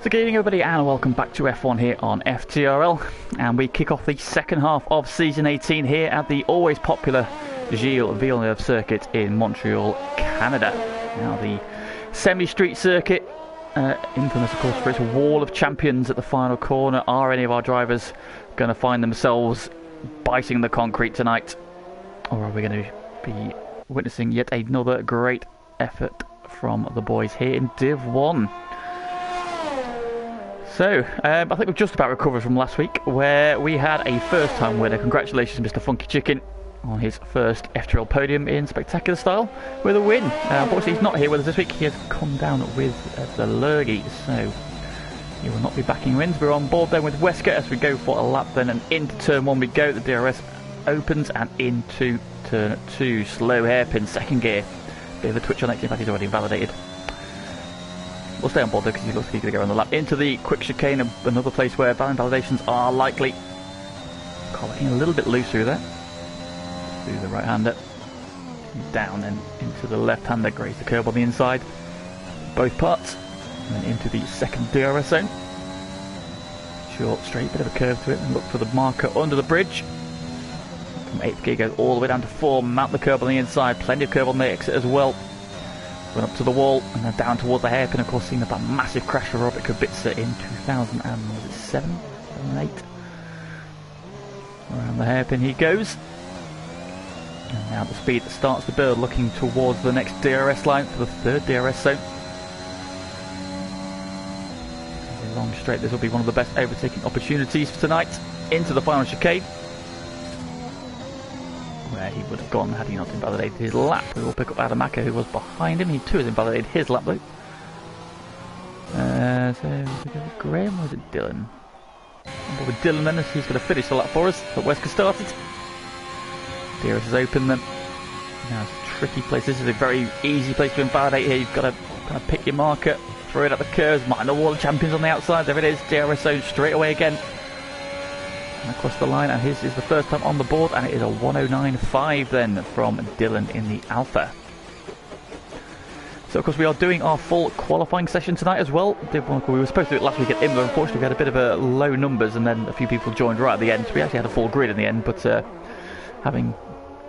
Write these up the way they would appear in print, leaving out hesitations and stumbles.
So good evening everybody and welcome back to F1 here on FTRL, and we kick off the second half of Season 18 here at the always popular Gilles Villeneuve circuit in Montreal, Canada. Now the semi-street circuit, infamous of course for its wall of champions at the final corner. Are any of our drivers going to find themselves biting the concrete tonight, or are we going to be witnessing yet another great effort from the boys here in Div 1? So, I think we've just about recovered from last week, where we had a first-time winner. Congratulations, Mr. Funky Chicken, on his first FTRL podium in spectacular style with a win. Unfortunately, he's not here with us this week. He has come down with the lurgy, so he will not be backing wins. We're on board then with Wesker as we go for a lap then, and into turn 1 we go. The DRS opens and into turn 2. Slow hairpin, second gear. Bit of a twitch on it, in fact he's already invalidated. We'll stay on board though because he looks like he's going to go on the lap. Into the quick chicane, another place where invalidations are likely. Car looking a little bit loose through there. Through the right-hander. Down and into the left-hander, graze the curb on the inside. Both parts. And then into the second DRS zone. Short, straight, bit of a curve to it. And look for the marker under the bridge. From 8th gear goes all the way down to 4. Mount the curb on the inside. Plenty of curb on the exit as well. Run up to the wall and then down towards the hairpin. Of course, seen that massive crash for Robert Kubica in 2007, 2008. Around the hairpin he goes. And now the speed starts to build, looking towards the next DRS line for the third DRS zone. A long straight, this will be one of the best overtaking opportunities for tonight. Into the final chicane, where he would have gone had he not invalidated his lap. We will pick up Adamaka, who was behind him. He too has invalidated his lap though. So was it Graham or was it Dylan? But with Dylan then, he's going to finish the lap for us that Wesker started. DRS is open then. Now it's a tricky place. This is a very easy place to invalidate here. You've got to kind of pick your marker, throw it at the curves, mind the wall of champions on the outside. There it is, DRS zone straight away again. And across the line, and his is the first time on the board, and it is a 109.5 then from Dylan in the Alpha. So of course we are doing our full qualifying session tonight as well. We were supposed to do it last week at Imola. Unfortunately we had a bit of a low numbers, and then a few people joined right at the end. So we actually had a full grid in the end, but having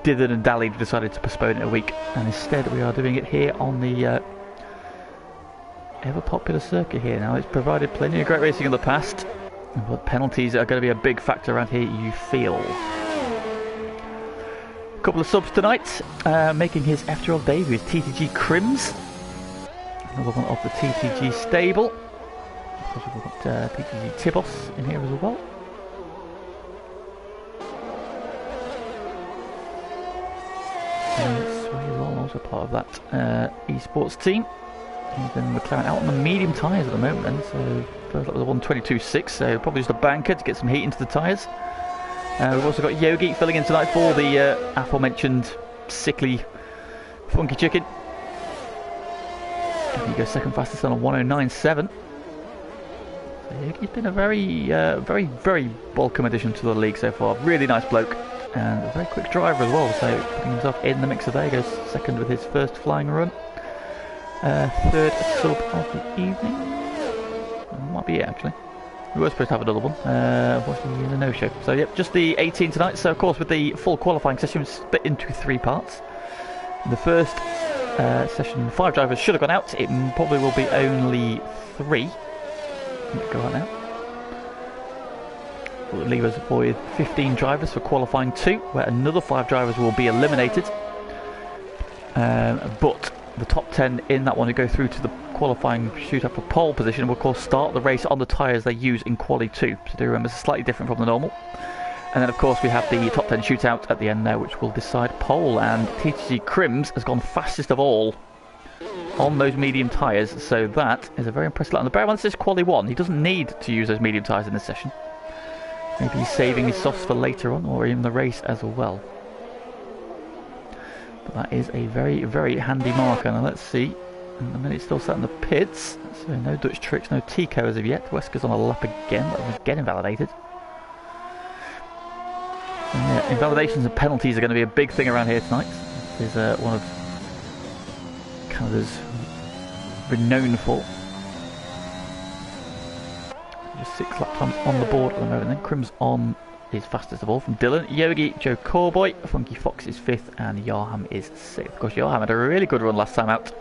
dithered and dallied, we decided to postpone it a week, and instead we are doing it here on the ever popular circuit here. Now it's provided plenty of great racing in the past, but penalties are going to be a big factor around here, you feel. A couple of subs tonight. Making his FTRL debut is TTG Crims. Another one of the TTG stable. Of course we've got TTG Tibos in here as well. Swayzon, also part of that esports team. He's in McLaren out on the medium tyres at the moment then, so first lap was a 122.6, so probably just a banker to get some heat into the tyres. We've also got Yogi filling in tonight for the aforementioned sickly Funky Chicken. And he goes second fastest on a 109.7. So Yogi's been a very welcome addition to the league so far. Really nice bloke, and a very quick driver as well, so putting himself in the mix of there. He goes second with his first flying run. Third sub of the evening. Might be it actually. We were supposed to have another one. Unfortunately, a no-show. So yep, just the 18 tonight. So of course, with the full qualifying session split into 3 parts. In the first session, 5 drivers should have gone out. It probably will be only 3 that go out now. Will leave us with 15 drivers for qualifying 2, where another 5 drivers will be eliminated. But the top 10 in that one who go through to the qualifying shootout for pole position will of course start the race on the tyres they use in Quali 2. So do remember, it's slightly different from the normal. And then of course we have the top 10 shootout at the end there, which will decide pole. And TTG Crims has gone fastest of all on those medium tyres, so that is a very impressive lap. And the bear one, this is Quali 1. He doesn't need to use those medium tyres in this session. Maybe he's saving his softs for later on, or in the race as well. But that is a very handy marker. Now let's see. And the minute's still sat in the pits, so no Dutch tricks, no Tico as of yet. Wesker's on a lap again, but was again invalidated. And yeah, invalidations and penalties are going to be a big thing around here tonight. This is one of Canada's renowned for. Just 6 lap times on the board at the moment. Then Crim's on is fastest of all from Dylan. Yogi, Joe Corboy, Funky Fox is 5th, and Yarham is 6th. Of course, Yarham had a really good run last time out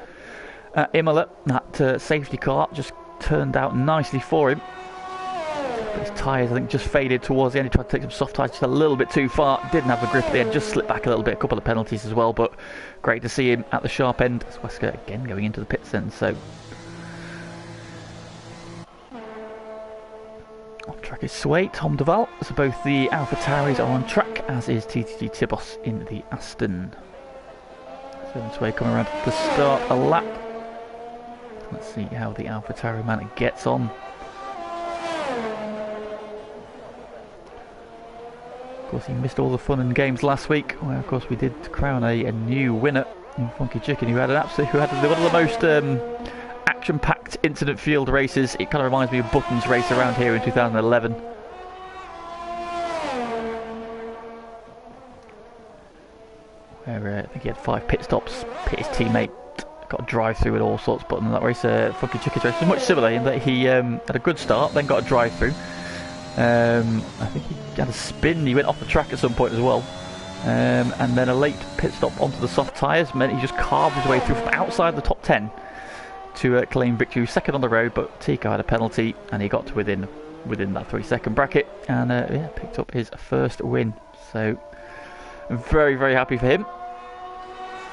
at Imola. That safety car just turned out nicely for him. But his tyres, I think, just faded towards the end. He tried to take some soft tyres just a little bit too far. Didn't have the grip at the end, just slipped back a little bit. A couple of penalties as well, but great to see him at the sharp end. As Wesker again going into the pits then, so... On track is Sway, Tom Duval, so both the AlphaTauris are on track, as is TTG Tibos in the Aston. So Sway coming around to start a lap. Let's see how the AlphaTauri man gets on. Of course, he missed all the fun and games last week, where of course we did crown a new winner in Funky Chicken, who had one of the most action-packed incident field races. It kind of reminds me of Button's race around here in 2011. Where I think he had 5 pit stops, pit his teammate, got a drive-through with all sorts. Button in that race, Funky Chicken's race was much similar in that he had a good start, then got a drive-through. I think he had a spin, he went off the track at some point as well. And then a late pit stop onto the soft tyres meant he just carved his way through from outside the top 10 to claim victory. Second on the road, but Tico had a penalty and he got to within that 3-second bracket and yeah, picked up his first win. So very, very happy for him.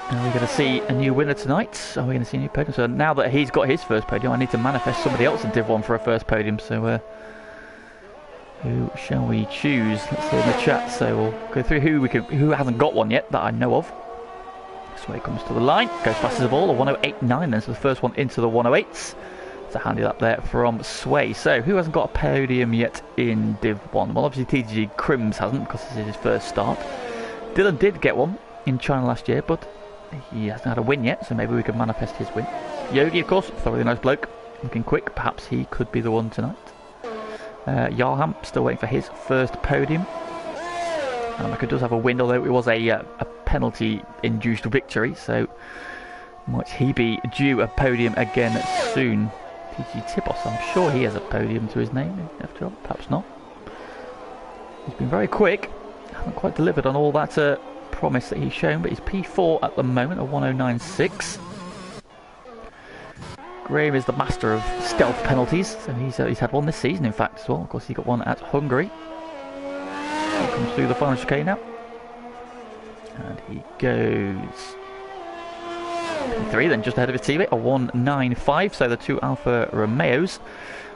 And we're going to see a new winner tonight. Are we going to see a new podium? So now that he's got his first podium, I need to manifest somebody else in Div 1 for a first podium. So who shall we choose? Let's see in the chat. So we'll go through who hasn't got one yet that I know of. So he comes to the line, goes fastest of all, a 108.9 then, so the first one into the 108s. It's a handy lap there from Sway. So who hasn't got a podium yet in Div 1? Well, obviously TTG Crims hasn't, because this is his first start. Dylan did get one in China last year, but he hasn't had a win yet, so maybe we can manifest his win. Yogi, of course, thoroughly nice bloke, looking quick, perhaps he could be the one tonight. Yarham, still waiting for his first podium. Amaka does have a win, although it was a penalty-induced victory, so might he be due a podium again soon. TG Tibos, I'm sure he has a podium to his name, after all, perhaps not. He's been very quick, hasn't quite delivered on all that promise that he's shown, but he's P4 at the moment, a 109.6. Graham is the master of stealth penalties, so he's had one this season, in fact, as well. Of course, he got one at Hungary. He comes through the final chicane now. And he goes P3 then, just ahead of his teammate, a 109.5. So the two Alfa Romeos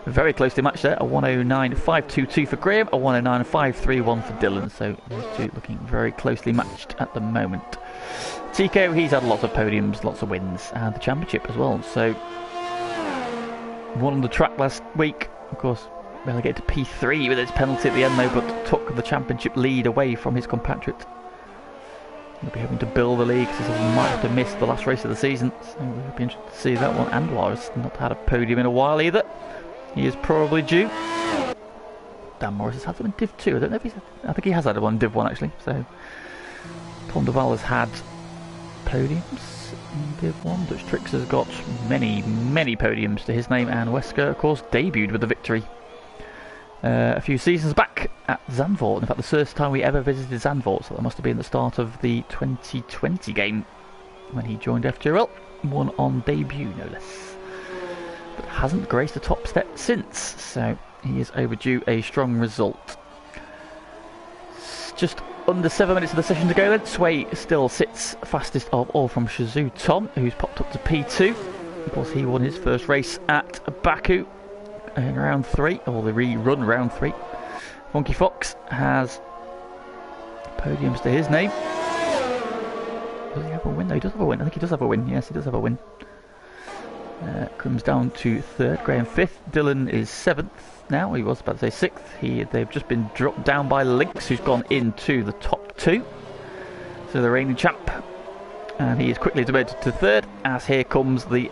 very closely matched there, a 109.522 for Graham, a 109.531 for Dylan. So those two looking very closely matched at the moment. Tico, he's had lots of podiums, lots of wins, and the championship as well. So won on the track last week, of course. Relegated to P3 with its penalty at the end though, but took the championship lead away from his compatriot. He'll be hoping to build the league, because he might have to miss the last race of the season. So we'll be interested to see that one. And Lars not had a podium in a while either. He is probably due. Dan Morris has had them in Div 2. I don't know if I think he has had one in Div 1 actually. So Tom Duval has had podiums in Div 1. Dutch Tricks has got many, many podiums to his name, and Wesker, of course, debuted with the victory a few seasons back at Zandvoort. In fact, the first time we ever visited Zandvoort, so that must have been the start of the 2020 game when he joined FTRL. Won on debut, no less. But hasn't graced the top step since, so he is overdue a strong result. Just under 7 minutes of the session to go then. Sway still sits fastest of all from Shazoo Tom, who's popped up to P2. Of course, he won his first race at Baku in round 3, or the rerun round 3. Funky Fox has podiums to his name. Does he have a win? No, he does have a win. I think he does have a win. Yes, he does have a win. Comes down to 3rd, Graham 5th. Dylan is 7th now. He was about to say 6th. They've just been dropped down by Lynx, who's gone into the top 2. So the reigning champ. And he is quickly demoted to 3rd, as here comes the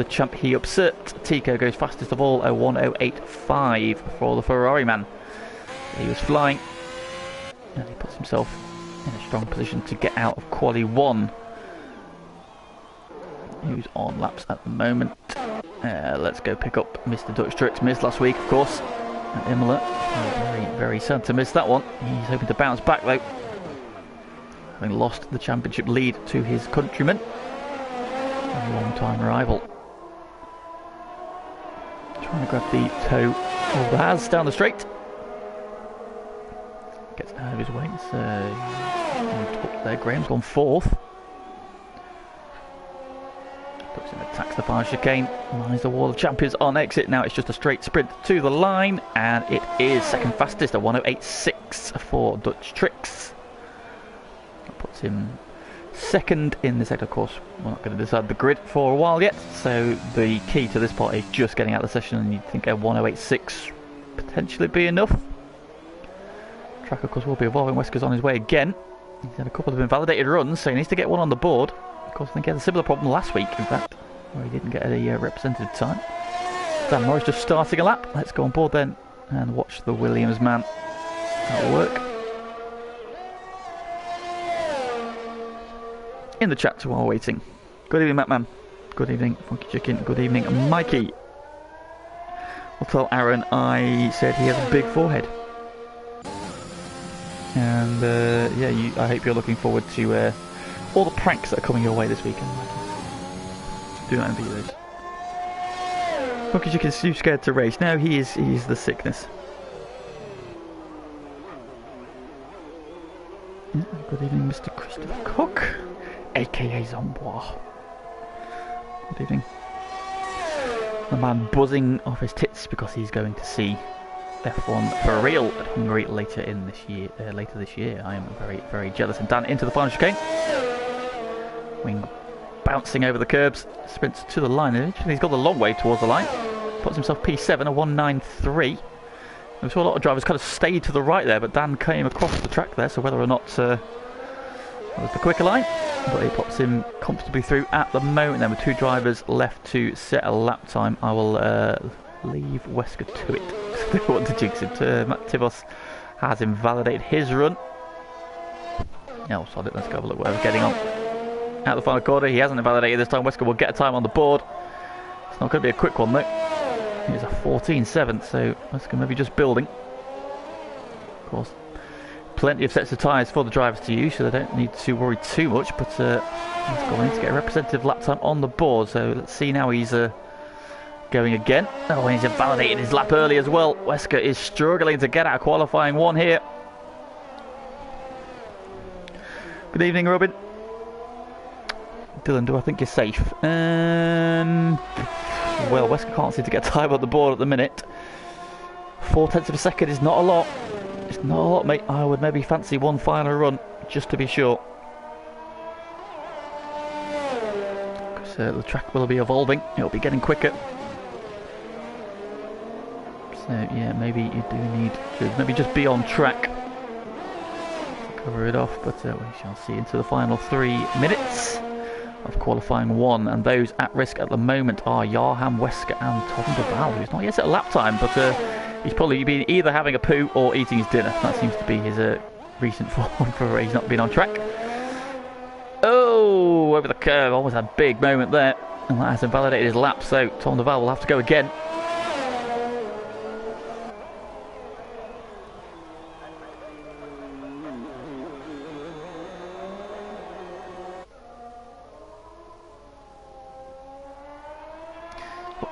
champ he upset. Tico goes fastest of all, a 108.5 for the Ferrari man. He was flying, and he puts himself in a strong position to get out of Quali 1. Who's on laps at the moment. Let's go pick up Mr. Dutch Tricks. Missed last week, of course. at Imola. Very, very sad to miss that one. He's hoping to bounce back though, having lost the championship lead to his countryman, a long-time rival. Trying to grab the toe of the Haas down the straight. Gets out of his way, so moved up there. Graham's gone fourth. Puts in, attacks the final chicane, lines the wall of champions on exit. Now it's just a straight sprint to the line, and it is second fastest, a 1:08.6 for Dutch Tricks. That puts him second in the sector. Of course, we're not going to decide the grid for a while yet, so the key to this part is just getting out of the session, and you'd think a 1:08.6 potentially be enough. Track, of course, will be evolving. Wesker's on his way again. He's had a couple of invalidated runs, so he needs to get one on the board. Of course, I think he had a similar problem last week, in fact, where he didn't get a representative time. Dan Norris just starting a lap. Let's go on board then and watch the Williams man at work. In the chat while waiting. Good evening, Mattman. Good evening, Funky Chicken. Good evening, Mikey. I'll tell Aaron I said he has a big forehead. And yeah, I hope you're looking forward to all the pranks that are coming your way this weekend. Do not envy those. Funky Chicken's too scared to race. No, he is the sickness. Yeah, good evening, Mr. Christopher Cook, aka Zombois. Good evening. The man buzzing off his tits because he's going to see F1 for real at Hungary later this year. I am very, very jealous. And Dan into the final chicane. Wing bouncing over the curbs, sprints to the line. Eventually he's got the long way towards the line. Puts himself P7, a 1:09.3. We saw a lot of drivers kind of stayed to the right there, but Dan came across the track there, so whether or not that was the quicker line, but he pops him comfortably through at the moment. Then with two drivers left to set a lap time, I will leave Wesker to it. They want to jinx it. Matt Tibos has invalidated his run. No, sorry, let's go have a look where we're getting on. Out the final quarter, he hasn't invalidated this time. Wesker will get a time on the board. It's not going to be a quick one though. It's a 14.7, so Wesker maybe just building. Of course, plenty of sets of tyres for the drivers to use, so they don't need to worry too much. But Wesker will need to get a representative lap time on the board. So let's see now he's going again. Oh, and he's invalidated his lap early as well. Wesker is struggling to get out of qualifying one here. Good evening, Robin. Dylan, do I think you're safe? Well, Wesker can't seem to get time on the board at the minute. 0.4 of a second is not a lot. It's not a lot, mate. I would maybe fancy one final run, just to be sure. Because the track will be evolving. It'll be getting quicker. So, yeah, maybe you do need to maybe just be on track to cover it off. But we shall see into the final 3 minutes of qualifying one, and those at risk at the moment are Jarham, Wesker and Tom de Val, who's not yet at a lap time, but he's probably been either having a poo or eating his dinner. That seems to be his recent form for he's not been on track. Oh, over the curve, almost a big moment there, and that has invalidated his lap, so Tom de Val will have to go again.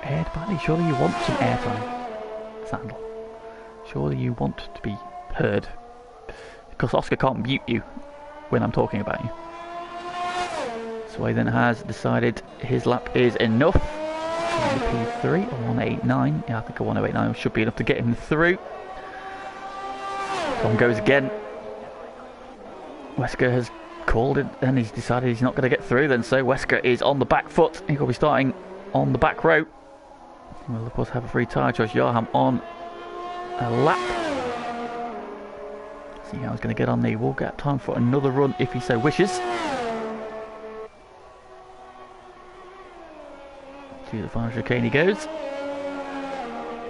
Aired badly. Surely you want some airtime, Sandal. Surely you want to be heard, because Oscar can't mute you when I'm talking about you. So he then has decided his lap is enough. P3 or 1:89. Yeah, I think a 1:89 should be enough to get him through. Tom goes again. Wesker has called it, and he's decided he's not going to get through. Then so Wesker is on the back foot. He will be starting on the back row. We'll of course have a free tyre choice. Jarham on a lap. See how he's going to get on. He will get time for another run if he so wishes. To the final chicane he goes.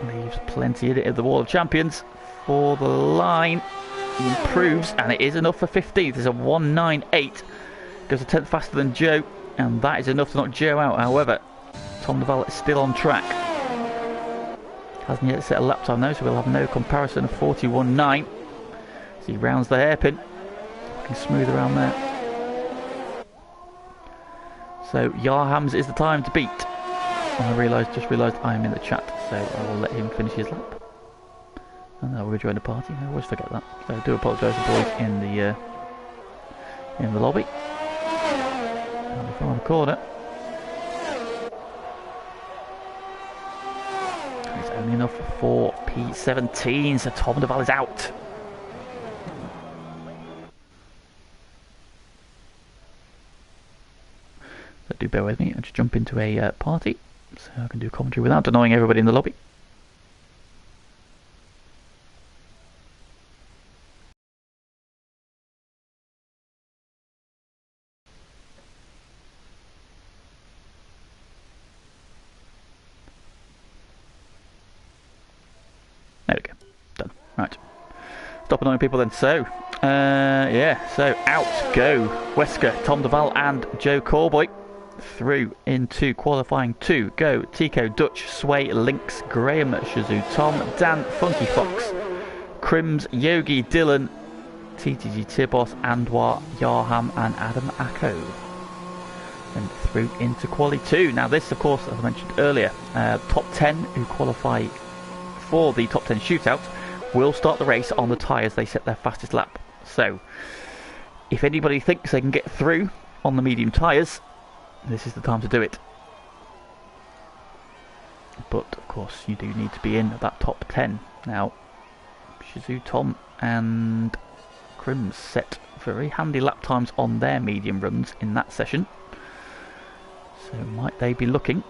Leaves plenty in it at the Wall of Champions for the line. He improves, and it is enough for 15th. There's a 1:98. Goes a 10th faster than Joe, and that is enough to knock Joe out. However, Tom de Val is still on track. Hasn't yet set a lap time though, so we'll have no comparison of 41.9. As he rounds the hairpin. Looking smooth around there. So Yarham's is the time to beat. I just realised I am in the chat, so I will let him finish his lap. And then we'll join the party. I always forget that. So I do apologise to the boys in the lobby. And the final corner. It's only enough for P17, so Tom Duval is out. So do bear with me, I'll just jump into a party so I can do commentary without annoying everybody in the lobby. There we go, done. Right, stop annoying people then. So, yeah, so out go Wesker, Tom Duval and Joe Corboy. Through into qualifying 2 go Tico, Dutch, Sway, Lynx, Graham, Shazoo, Tom, Dan, Funky Fox, Crims, Yogi, Dylan, TTG Tibos, Andwar, Yarham and Adam Acko. And through into quali 2. Now this, of course, as I mentioned earlier, top 10 who qualify for the top 10 shootout will start the race on the tyres they set their fastest lap. So if anybody thinks they can get through on the medium tyres, this is the time to do it. But of course you do need to be in that top 10. Now Shazoo, Tom and Crims set very handy lap times on their medium runs in that session. So might they be looking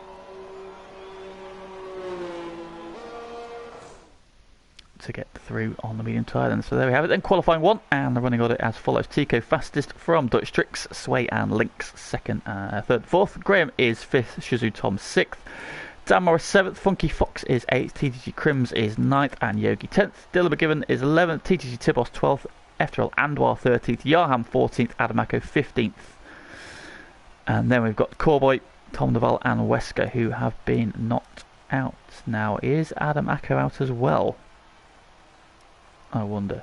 to get through on the medium tyre then. So there we have it then, qualifying 1, and the running order as follows: Tico fastest from Dutch Tricks, Sway and Lynx 2nd, 3rd, 4th, Graham is 5th, Shazoo Tom 6th, Dan Morris 7th, Funky Fox is 8th, TTG Crims is 9th and Yogi 10th, Dylan McGiven is 11th, TTG Tibos 12th, FTRL Andwar 13th, Yarham 14th, Adam Acko 15th. And then we've got Corboy, Tom Duval and Wesker who have been knocked out. Now is Adam Acko out as well? I wonder.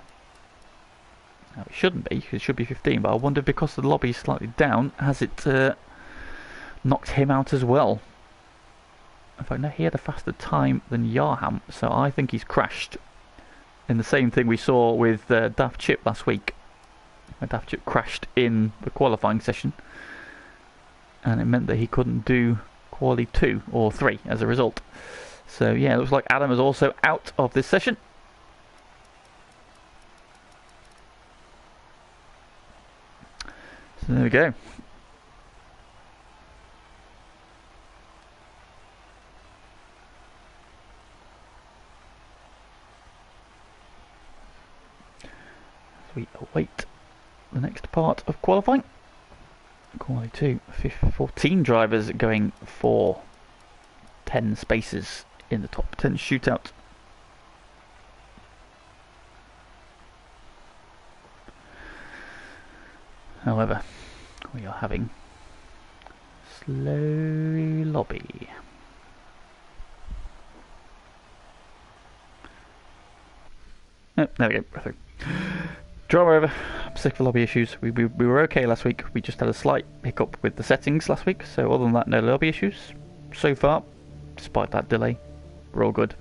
Now it shouldn't be, because it should be 15, but I wonder, because the lobby is slightly down, has it knocked him out as well? In fact, no, he had a faster time than Yarham, so I think he's crashed. In the same thing we saw with Daft Chip last week. Daft Chip crashed in the qualifying session, and it meant that he couldn't do quali 2 or 3 as a result. So yeah, it looks like Adam is also out of this session. So there we go. As we await the next part of qualifying. Quali 2, 14 drivers going for 10 spaces in the top 10 shootout. However, we are having slow lobby. Oh, there we go. Perfect. Drama over. I'm sick of lobby issues. We were okay last week. We just had a slight hiccup with the settings last week. So other than that, no lobby issues. So far, despite that delay, we're all good.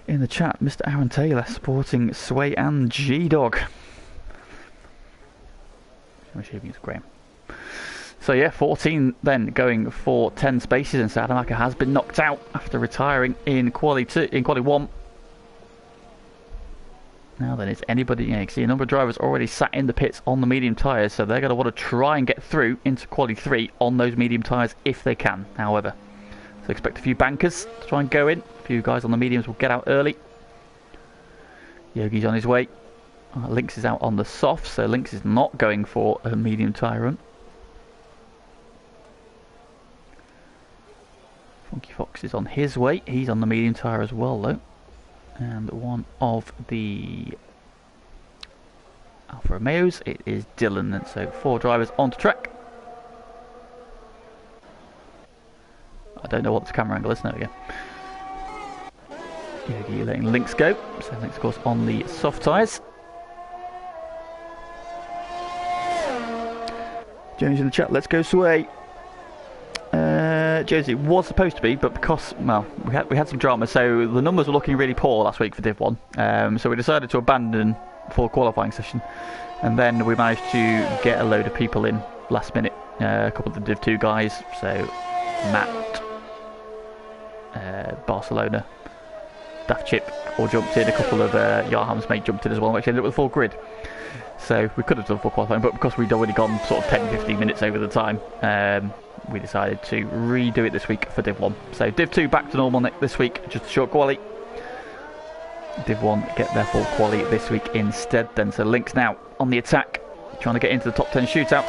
In the chat, Mr. Aaron Taylor sporting Sway and G-Dog. I'm assuming it's Graham. So yeah, 14 then going for 10 spaces, and Adam Acko has been knocked out after retiring in quali 1. Now then, is anybody? You can see a number of drivers already sat in the pits on the medium tyres, so they're going to want to try and get through into quali 3 on those medium tyres if they can. However, so expect a few bankers to try and go in. A few guys on the mediums will get out early. Yogi's on his way. Lynx is out on the soft, so Lynx is not going for a medium tyre run. Funky Fox is on his way. He's on the medium tyre as well, though. And one of the Alfa Romeos, it is Dylan, and so 4 drivers onto track. I don't know what this camera angle is, there we go. Yogi letting Lynx go, so Lynx of course on the soft tyres. Jones in the chat, let's go Sway. Josie was supposed to be, but because, well, we had some drama, so the numbers were looking really poor last week for Div 1. So we decided to abandon for qualifying session, and then we managed to get a load of people in last minute. A couple of the Div 2 guys, so Matt, Barcelona, Daft Chip all jumped in. A couple of Yarham's mate jumped in as well, which ended up with a full grid. So we could have done full qualifying, but because we'd already gone sort of 10-15 minutes over the time, we decided to redo it this week for Div 1. So Div 2 back to normal this week, just a short quali. Div 1 get their full quali this week instead then. So Lynx now on the attack, trying to get into the top 10 shootout.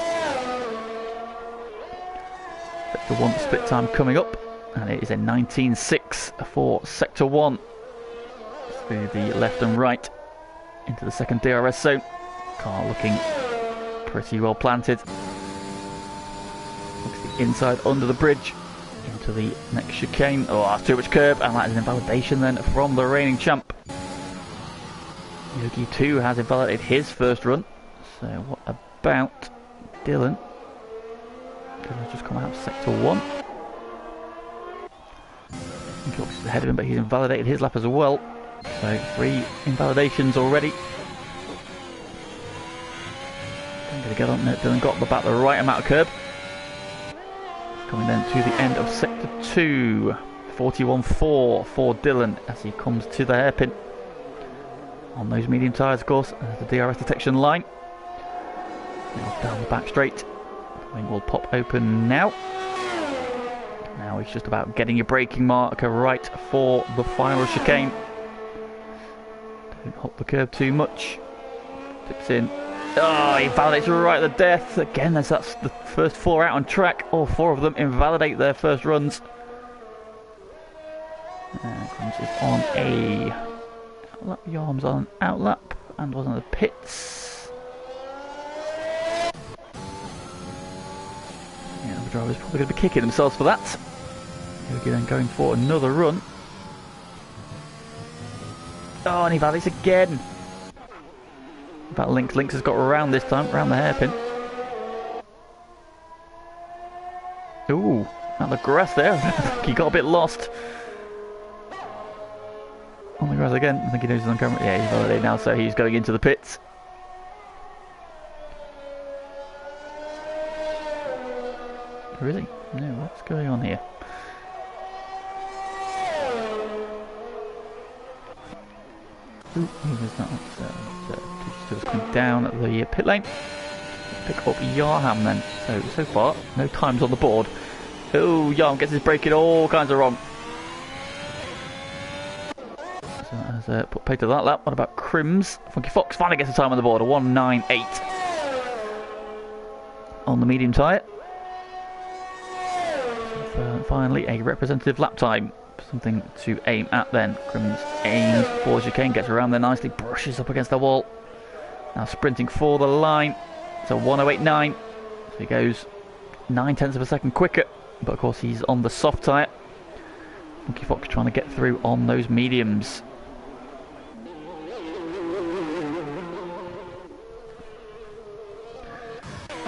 Sector 1 split time coming up, and it is a 19.6 for Sector 1. Through the left and right into the second DRS zone. Car looking pretty well planted. Looks the inside under the bridge into the next chicane. Oh, that's too much curb, and that is an invalidation then from the reigning champ. Yogi 2 has invalidated his first run. So what about Dylan? Dylan's just come out of Sector 1. I think he's ahead of him, but he's invalidated his lap as well. So 3 invalidations already. Going to get on there. Dylan got about the right amount of curb. Coming then to the end of Sector 2. 41.4 for Dylan as he comes to the hairpin. On those medium tyres, of course, the DRS detection line. Now down the back straight. The wing will pop open now. Now he's just about getting your braking marker right for the final chicane. Don't hop the curb too much. Dips in. Oh, he invalidates right at the death. Again, that's the first 4 out on track. All 4 of them invalidate their first runs. Comes on a outlap. Yarm's on an outlap and was on the pits. Yeah, the driver's probably going to be kicking themselves for that. Yogi then going for another run. Oh, and he invalidates again. About Lynx. Lynx has got around this time, around the hairpin. Ooh, out the grass there. I think he got a bit lost. On the grass again. I think he knows he's on camera. Yeah, he's validated now, so he's going into the pits. Really? No, what's going on here? Ooh, there's that one. Just coming down the pit lane. Pick up Yarham then. So far, no times on the board. Oh, Yarham gets his braking all kinds of wrong. So that has put pay to that lap. What about Crims? Funky Fox finally gets a time on the board. A 1.98 on the medium tyre. So finally, a representative lap time. Something to aim at then. Crims aims for chicane, gets around there nicely, brushes up against the wall. Now sprinting for the line. It's a 1.089. So he goes 9/10 of a second quicker. But of course he's on the soft tyre. Funky Fox trying to get through on those mediums.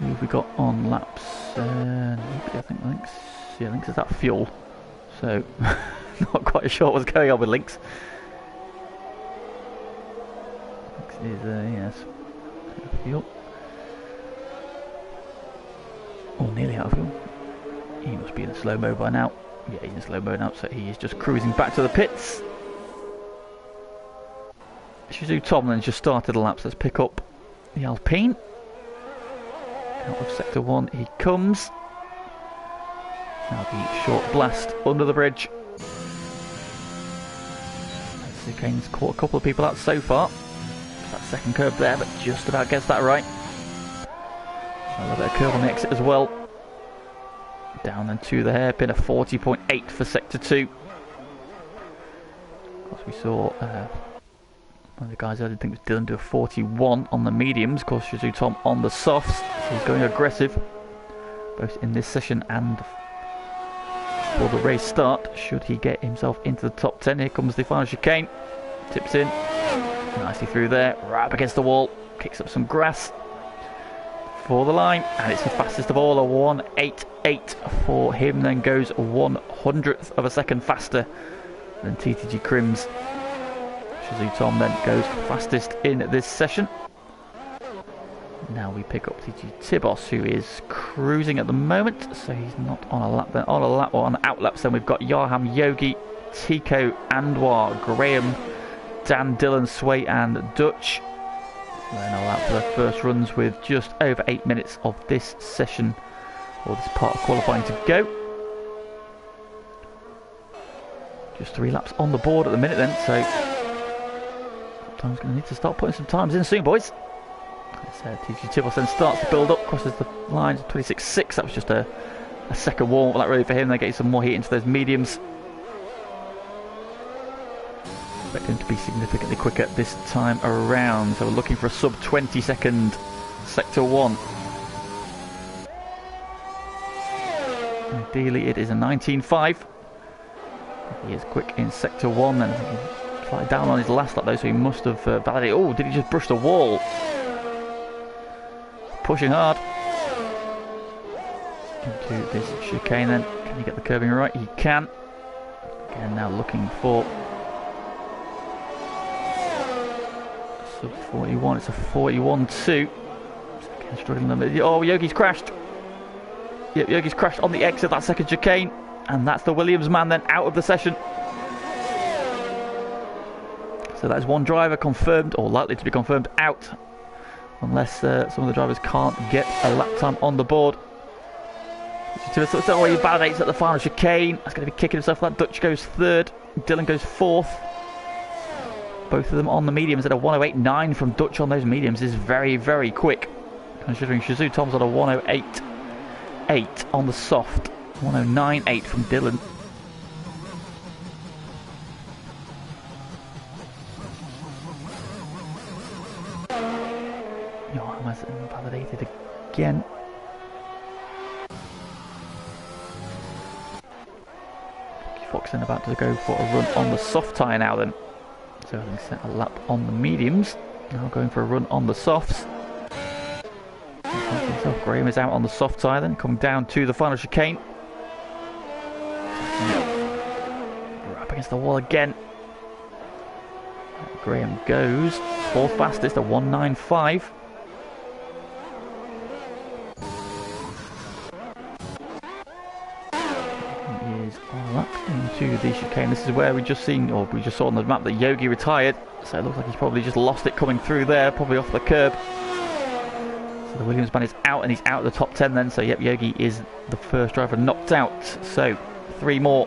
Who have we got on laps? I think Lynx. Yeah, Lynx is that fuel. So, not quite sure what's going on with Lynx. Lynx is, yes, fuel. Or nearly out of fuel. He must be in slow-mo by now. Yeah, he's in slow-mo now, so he is just cruising back to the pits. Shizou Tomlin's just started the laps. Let's pick up the Alpine. Out of Sector 1 he comes. Now the short blast under the bridge. Kane's caught a couple of people out so far. Just that second curve there, but just about gets that right. A little bit of curve on the exit as well. Down and to the hairpin, a 40.8 for Sector 2. Of course we saw One of the guys I didn't think was Dylan do a 41 on the mediums. Of course, Shootout on the softs. So he's going aggressive, both in this session and before the race start. Should he get himself into the top 10? Here comes the final chicane. Tips in. Nicely through there. Right up against the wall. Kicks up some grass for the line. And it's the fastest of all. A 1:88 for him. Then goes 1/100th of a second faster than TTG Crims. Shootout then goes fastest in this session. Now we pick up TG Tibos, who is cruising at the moment, so he's not on a lap. Then on a lap or on outlaps, then we've got Yarham, Yogi, Tico, Anwar, Graham, Dan, Dylan, Sway, and Dutch. Then a lap for the first runs with just over 8 minutes of this session, or this part of qualifying to go. Just 3 laps on the board at the minute then, so sometimes going to need to start putting some times in soon, boys. TG Tibos then starts to build up, crosses the lines, 26.6. That was just a second warm up really for him. They're getting some more heat into those mediums. Expect him to be significantly quicker this time around. So we're looking for a sub 20 second sector 1. Ideally it is a 19.5. He is quick in sector 1 and slightly down on his last lap though, so he must have validated. Oh, did he just brush the wall? Pushing hard into this chicane then. Can he get the curving right? He can. Again, now looking for sub 41. It's a 41.2. Again, struggling a little bit. Oh, Yogi's crashed. Yep, Yogi's crashed on the exit of that second chicane. And that's the Williams man then out of the session. So that is one driver confirmed, or likely to be confirmed, out. Unless some of the drivers can't get a lap time on the board. So he validates at the final chicane. That's going to be kicking himself. That Dutch goes 3rd. Dylan goes 4th. Both of them on the mediums at a 1:08.9 from Dutch on those mediums is very, very quick. Considering Shootout's on a 1:08.8 on the soft. 1:09.8 from Dylan. Has invalidated again. Fox then about to go for a run on the soft tyre now then. So having set a lap on the mediums, now going for a run on the softs. Graham is out on the soft tyre then, coming down to the final chicane. We're up against the wall again. Graham goes 4th fastest, a 1:9.5. Into the chicane. This is where we just saw on the map that Yogi retired, so it looks like he's probably just lost it coming through there, probably off the curb. So the Williams man is out, and he's out of the top 10 then, so yep, Yogi is the first driver knocked out. So 3 more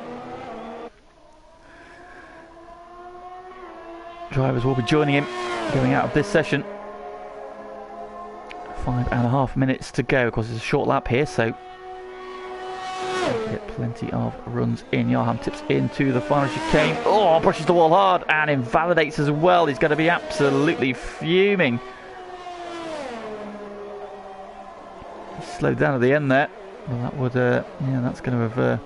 drivers will be joining him going out of this session. 5.5 minutes to go. Of course, it's a short lap here, so get plenty of runs in. Yarham tips into the final chicane. Oh, brushes the wall hard and invalidates as well. He's going to be absolutely fuming. Slowed down at the end there. Well, that would, that's going to have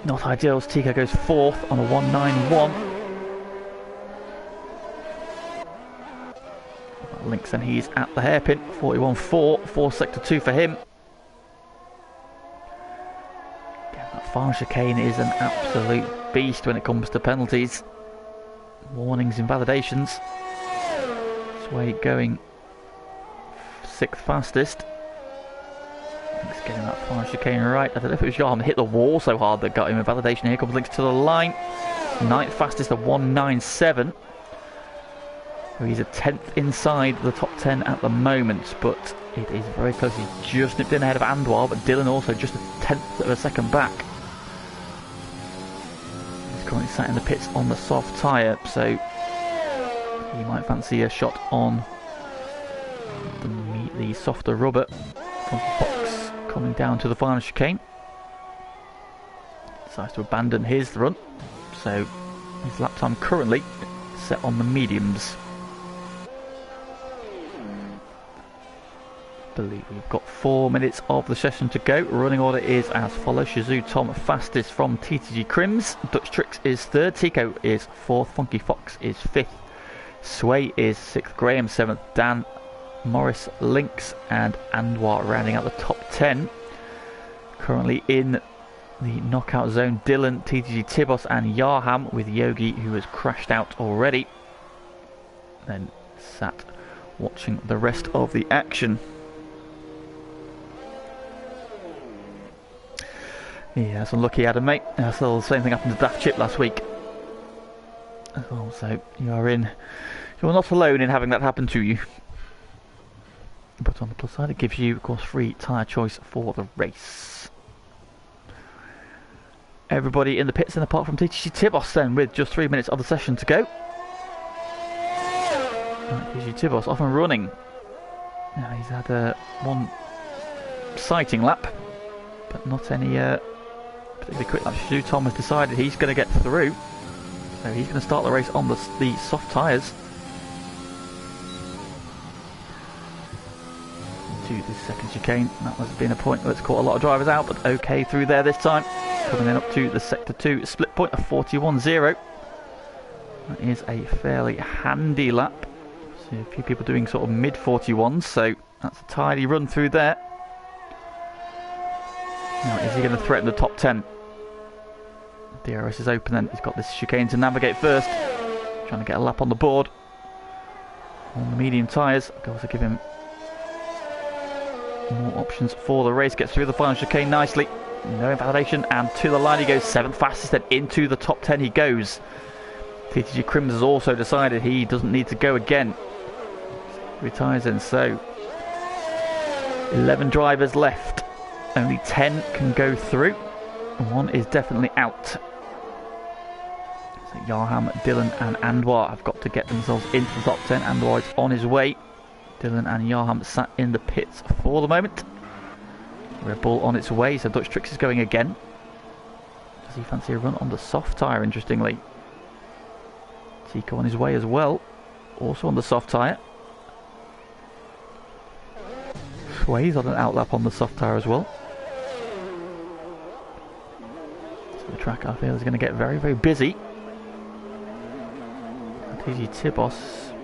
not ideal. Tico goes 4th on a 1:9.1. Links and he's at the hairpin. 41.4 for sector 2 for him. Final chicane is an absolute beast when it comes to penalties. Warnings, invalidations. Sway going 6th fastest. Links getting that final chicane right. I don't know if it was Yarham that hit the wall so hard that got him invalidation. Here comes Links to the line. 9th fastest, a 1:9.7. So he's a 10th inside the top 10 at the moment, but it is very close. He's just nipped in ahead of Anwar, but Dylan also just a 10th of a second back. Currently sat in the pits on the soft tyre, so he might fancy a shot on the softer rubber. Fox coming down to the final chicane. Decides to abandon his run, so His lap time currently set on the mediums. I believe we've got 4 minutes of the session to go. Running order is as follows. Shazoo Tom fastest from TTG Crims. Dutch Tricks is third. Tico is fourth. Funky Fox is fifth. Sway is sixth. Graham seventh. Dan Morris, Lynx and Anwar rounding out the top 10. Currently in the knockout zone, Dylan, TTG Tibos and Yarham, with Yogi, who has crashed out already. Then sat watching the rest of the action. Yeah, that's unlucky, Adam, mate. That's the same thing happened to Daft Chip last week as well, so you're not alone in having that happen to you. But on the plus side, it gives you, of course, free tyre choice for the race. Everybody in the pits, and apart from TTG Tibos, then, with just 3 minutes of the session to go. TTG Tibos off and running. Now he's had one sighting lap, but not any particularly quick lap. Shazoo Tom has decided he's going to get through, so he's going to start the race on the soft tyres. To the second chicane, that has been a point that's caught a lot of drivers out, but okay through there this time. Coming in up to the sector 2 split point of 41.0. That is a fairly handy lap. See a few people doing sort of mid 41s, so that's a tidy run through there. Now, is he going to threaten the top 10? DRS is open then. He's got this chicane to navigate first. Trying to get a lap on the board. On the medium tyres. Goes to give him more options for the race. Gets through the final chicane nicely. No invalidation, and to the line he goes. 7th fastest, then into the top 10 he goes. TTG Crims has also decided he doesn't need to go again. Retires in, so 11 drivers left. Only 10 can go through. One is definitely out. So Yarham, Dylan and Anwar have got to get themselves into the top 10. Anwar is on his way. Dylan and Yarham sat in the pits for the moment. Red Bull on its way, so Dutch Tricks is going again. Does he fancy a run on the soft tyre, interestingly? Tico on his way as well, also on the soft tyre. Sway's on an outlap on the soft tyre as well. So the track, I feel, is going to get very, very busy. TG Tibos,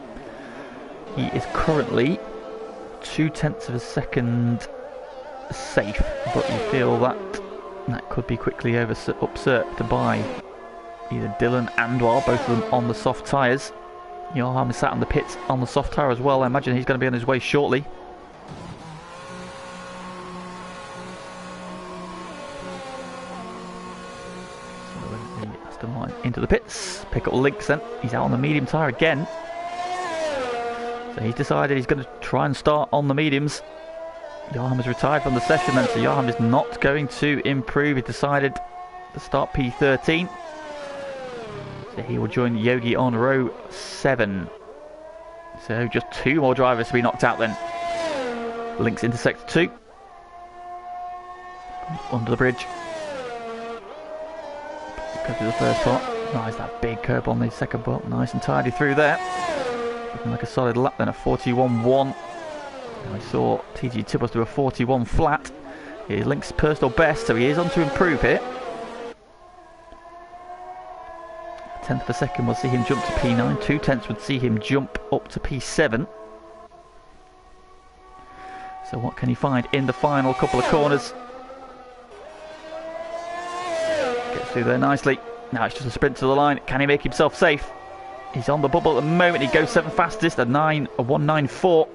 he is currently 0.2 of a second safe, but you feel that could be quickly usurped by either Dylan and Anwar, both of them on the soft tyres. Yarham is sat on the pits on the soft tyre as well. I imagine he's going to be on his way shortly. Into the pits, pick up Lynx then. He's out on the medium tyre again. So he's decided he's going to try and start on the mediums. Yarham has retired from the session then, so Yarham is not going to improve. He decided to start P13. So he will join Yogi on row 7. So just 2 more drivers to be knocked out then. Lynx into sector 2. Under the bridge. Go through the first part. Nice, that big curb on the second part. Nice and tidy through there. Looking like a solid lap then, a 41.1. I saw TG Tibos do a 41 flat. Here's Lynx's personal best, so he is on to improve here. 1/10 of a second will see him jump to P9. 2/10 would see him jump up to P7. So what can he find in the final couple of corners? Gets through there nicely. Now it's just a sprint to the line. Can he make himself safe? He's on the bubble at the moment. He goes 7th fastest, a 1.94.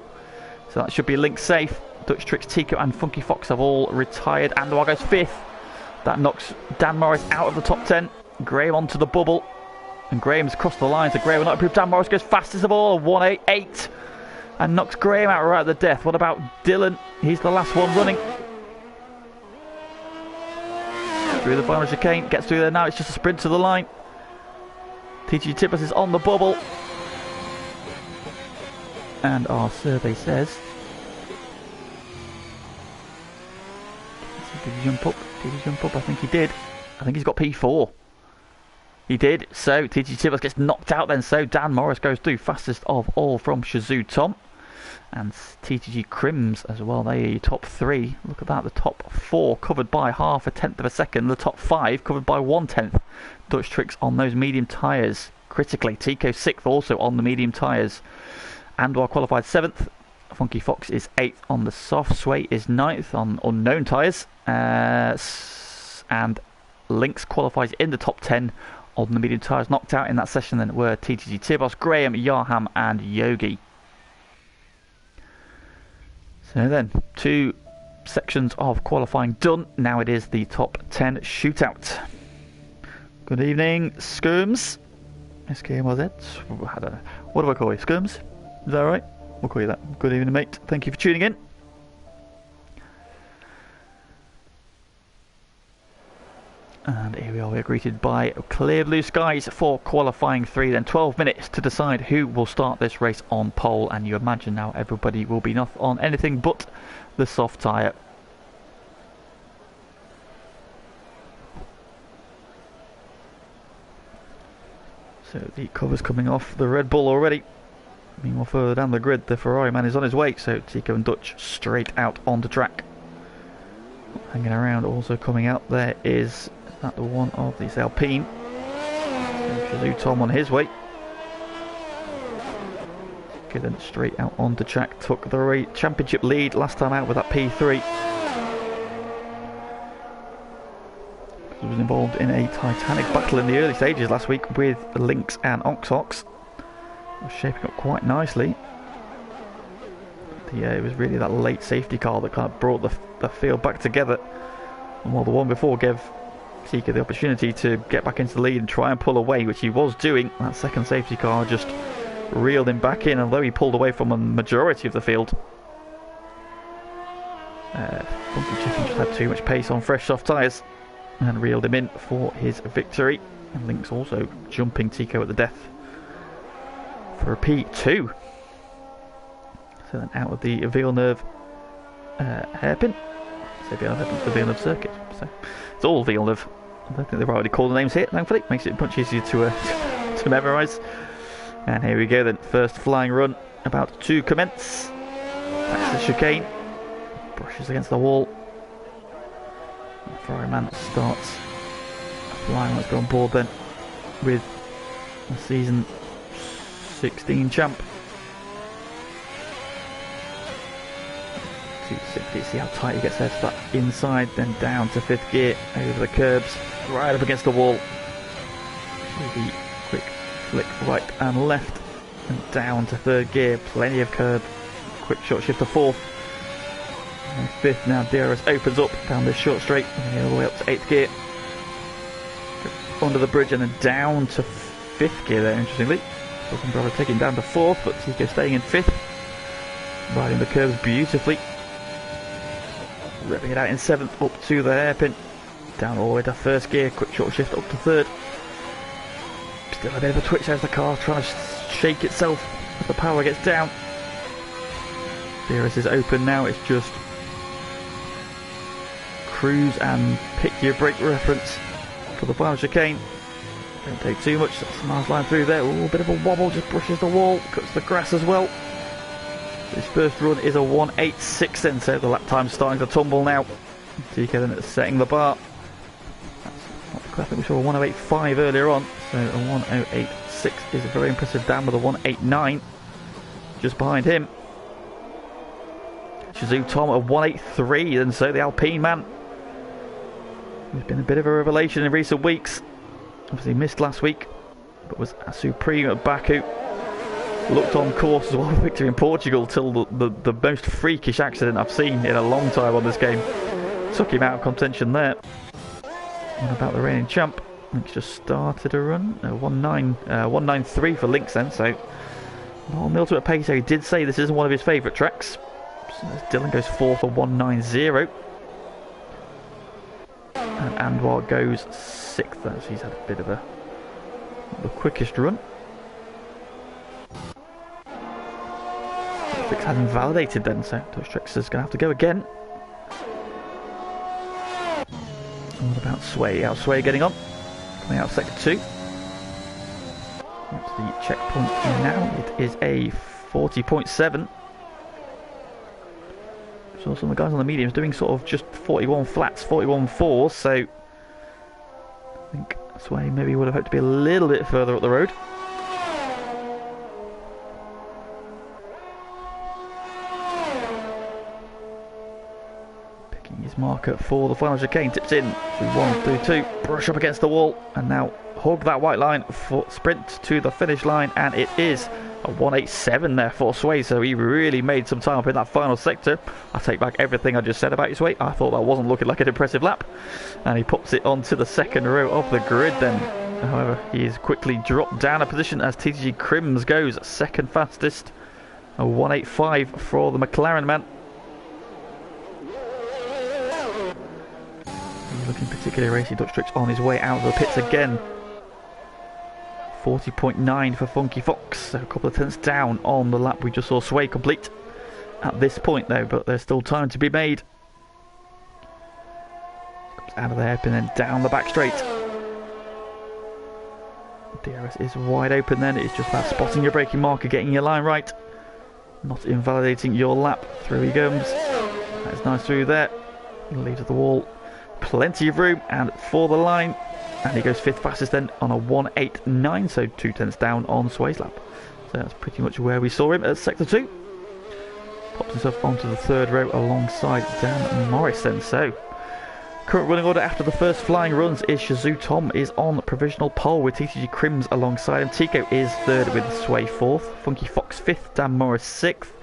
So that should be Lynx safe. Dutch Tricks, Tico and Funky Fox have all retired. Anwar goes 5th. That knocks Dan Morris out of the top 10. Graham onto the bubble. And Graham's crossed the line, so Graham will not improve. Dan Morris goes fastest of all, 1.88. And knocks Graham out right at the death. What about Dylan? He's the last one running. Through the final chicane, gets through there now. It's just a sprint to the line. TG Tibos is on the bubble. And our survey says, did he jump up? Did he jump up? I think he did. I think he's got P4. He did, so TTG Tibbs gets knocked out then, so Dan Morris goes through fastest of all from Shootout. And TTG Crims as well, they top 3. Look at that, the top 4 covered by half a tenth of a second, the top 5 covered by 1/10. Dutch Tricks on those medium tyres. Critically, Tico 6th also on the medium tyres. Andwar qualified 7th. Funky Fox is 8th on the soft. Sway is 9th on unknown tyres. And Lynx qualifies in the top 10 on the medium tyres. Knocked out in that session then were TTG Tibos, Graham, Yarham and Yogi. So then, 2 sections of qualifying done. Now it is the top 10 shootout. Good evening, Skirms. SKMRZ. What do I call you? Skirms? Is that right? We'll call you that. Good evening, mate. Thank you for tuning in. And here we are, we're greeted by clear blue skies for qualifying 3, then 12 minutes to decide who will start this race on pole, and you imagine now everybody will be not on anything but the soft tyre. So the cover's coming off the Red Bull already. Meanwhile, further down the grid, the Ferrari man is on his way, so Tico and Dutch straight out onto track. Hanging around, also coming out there is that the one of this Alpine. Shazoo Tom on his way. Okay, then straight out onto track, took the championship lead last time out with that P3. He was involved in a titanic battle in the early stages last week with Lynx and Oxox. It was shaping up quite nicely. It was really that late safety car that kind of brought the field back together. And while the one before gave Tika the opportunity to get back into the lead and try and pull away, which he was doing, that second safety car just reeled him back in, although he pulled away from a majority of the field. Funky Chicken just had too much pace on fresh soft tyres and reeled him in for his victory. And Lynx also jumping Tico at the death for a P2. So then out of the Villeneuve hairpin. So the Villeneuve circuit. So it's all Villeneuve. I don't think they've already called the names here, thankfully. Makes it much easier to memorise. And here we go then. First flying run about to commence. That's the chicane. Brushes against the wall. The Ferrari man starts flying. Let's go on board then with the season 16 champ. 260, see how tight he gets there to that inside, then down to 5th gear, over the curbs, right up against the wall. With the quick flick right and left, and down to 3rd gear, plenty of curb. Quick short shift to 4th. And 5th now, DRS opens up down this short straight, and all the way up to 8th gear. Under the bridge and then down to 5th gear there, interestingly. Wilson Bravo taking down to 4th, but Tico staying in 5th. Riding the curves beautifully. Ripping it out in 7th up to the hairpin. Down all the way to 1st gear, quick short shift up to 3rd. Still a bit of a twitch as the car trying to shake itself as the power gets down. DRS is open now, it's just cruise and pick your brake reference for the final chicane. Don't take too much, that's a nice line through there. Ooh, a bit of a wobble, just brushes the wall, cuts the grass as well. His first run is a 1:86 then, so the lap time's starting to tumble now. Tico then setting the bar. That's not correct, I think we saw a 1:08.5 earlier on, so a 1:08.6 is a very impressive Dan with a 1:08.9 just behind him. Shazoo Tom a 1:08.3, and so the Alpine man, who's been a bit of a revelation in recent weeks, obviously missed last week, but was supreme at Baku. Looked on course as well for victory in Portugal till the most freakish accident I've seen in a long time on this game. Took him out of contention there. What about the reigning champ? Lynx just started a run. 1:93 for Lynx then, so not on the ultimate pace. So he did say this isn't one of his favourite tracks. So Dylan goes 4th, a 1:90. And Andwar goes 6th, so he's had a bit of the quickest run. Fix hasn't validated then, so Dutch Tricks is going to have to go again. What about Sway? How's Sway getting on? Coming out sector 2. That's the checkpoint now. It is a 40.7. So some of the guys on the mediums doing sort of just 41 flats, 41 fours, so I think that's why maybe would have hoped to be a little bit further up the road. His marker for the final chicane, tips in through 1, through 2, brush up against the wall, and now hug that white line for sprint to the finish line, and it is a 1:87 there for Sway, so he really made some time up in that final sector. I take back everything I just said about Sway. I thought that wasn't looking like an impressive lap, and he pops it onto the second row of the grid then. However, he is quickly dropped down a position as TTG Crims goes second fastest, a 1:85 for the McLaren man. Looking particularly racy. Dutch Tricks on his way out of the pits again. 40.9 for Funky Fox, so a couple of tenths down on the lap we just saw Sway complete at this point though, but there's still time to be made. Comes out of the hairpin and then down the back straight. DRS is wide open then. It's just about spotting your braking marker, getting your line right, not invalidating your lap. Through he comes. That's nice through there. He leaves at the wall. Plenty of room, and for the line, and he goes fifth fastest then on a 1:89, so 2 tenths down on Sway's lap. So that's pretty much where we saw him at sector 2. Pops himself onto the third row alongside Dan Morris then. So current running order after the first flying runs is Shazoo Tom is on provisional pole with TTG Crims alongside him. Tico is third with Sway fourth, Funky Fox fifth, Dan Morris sixth,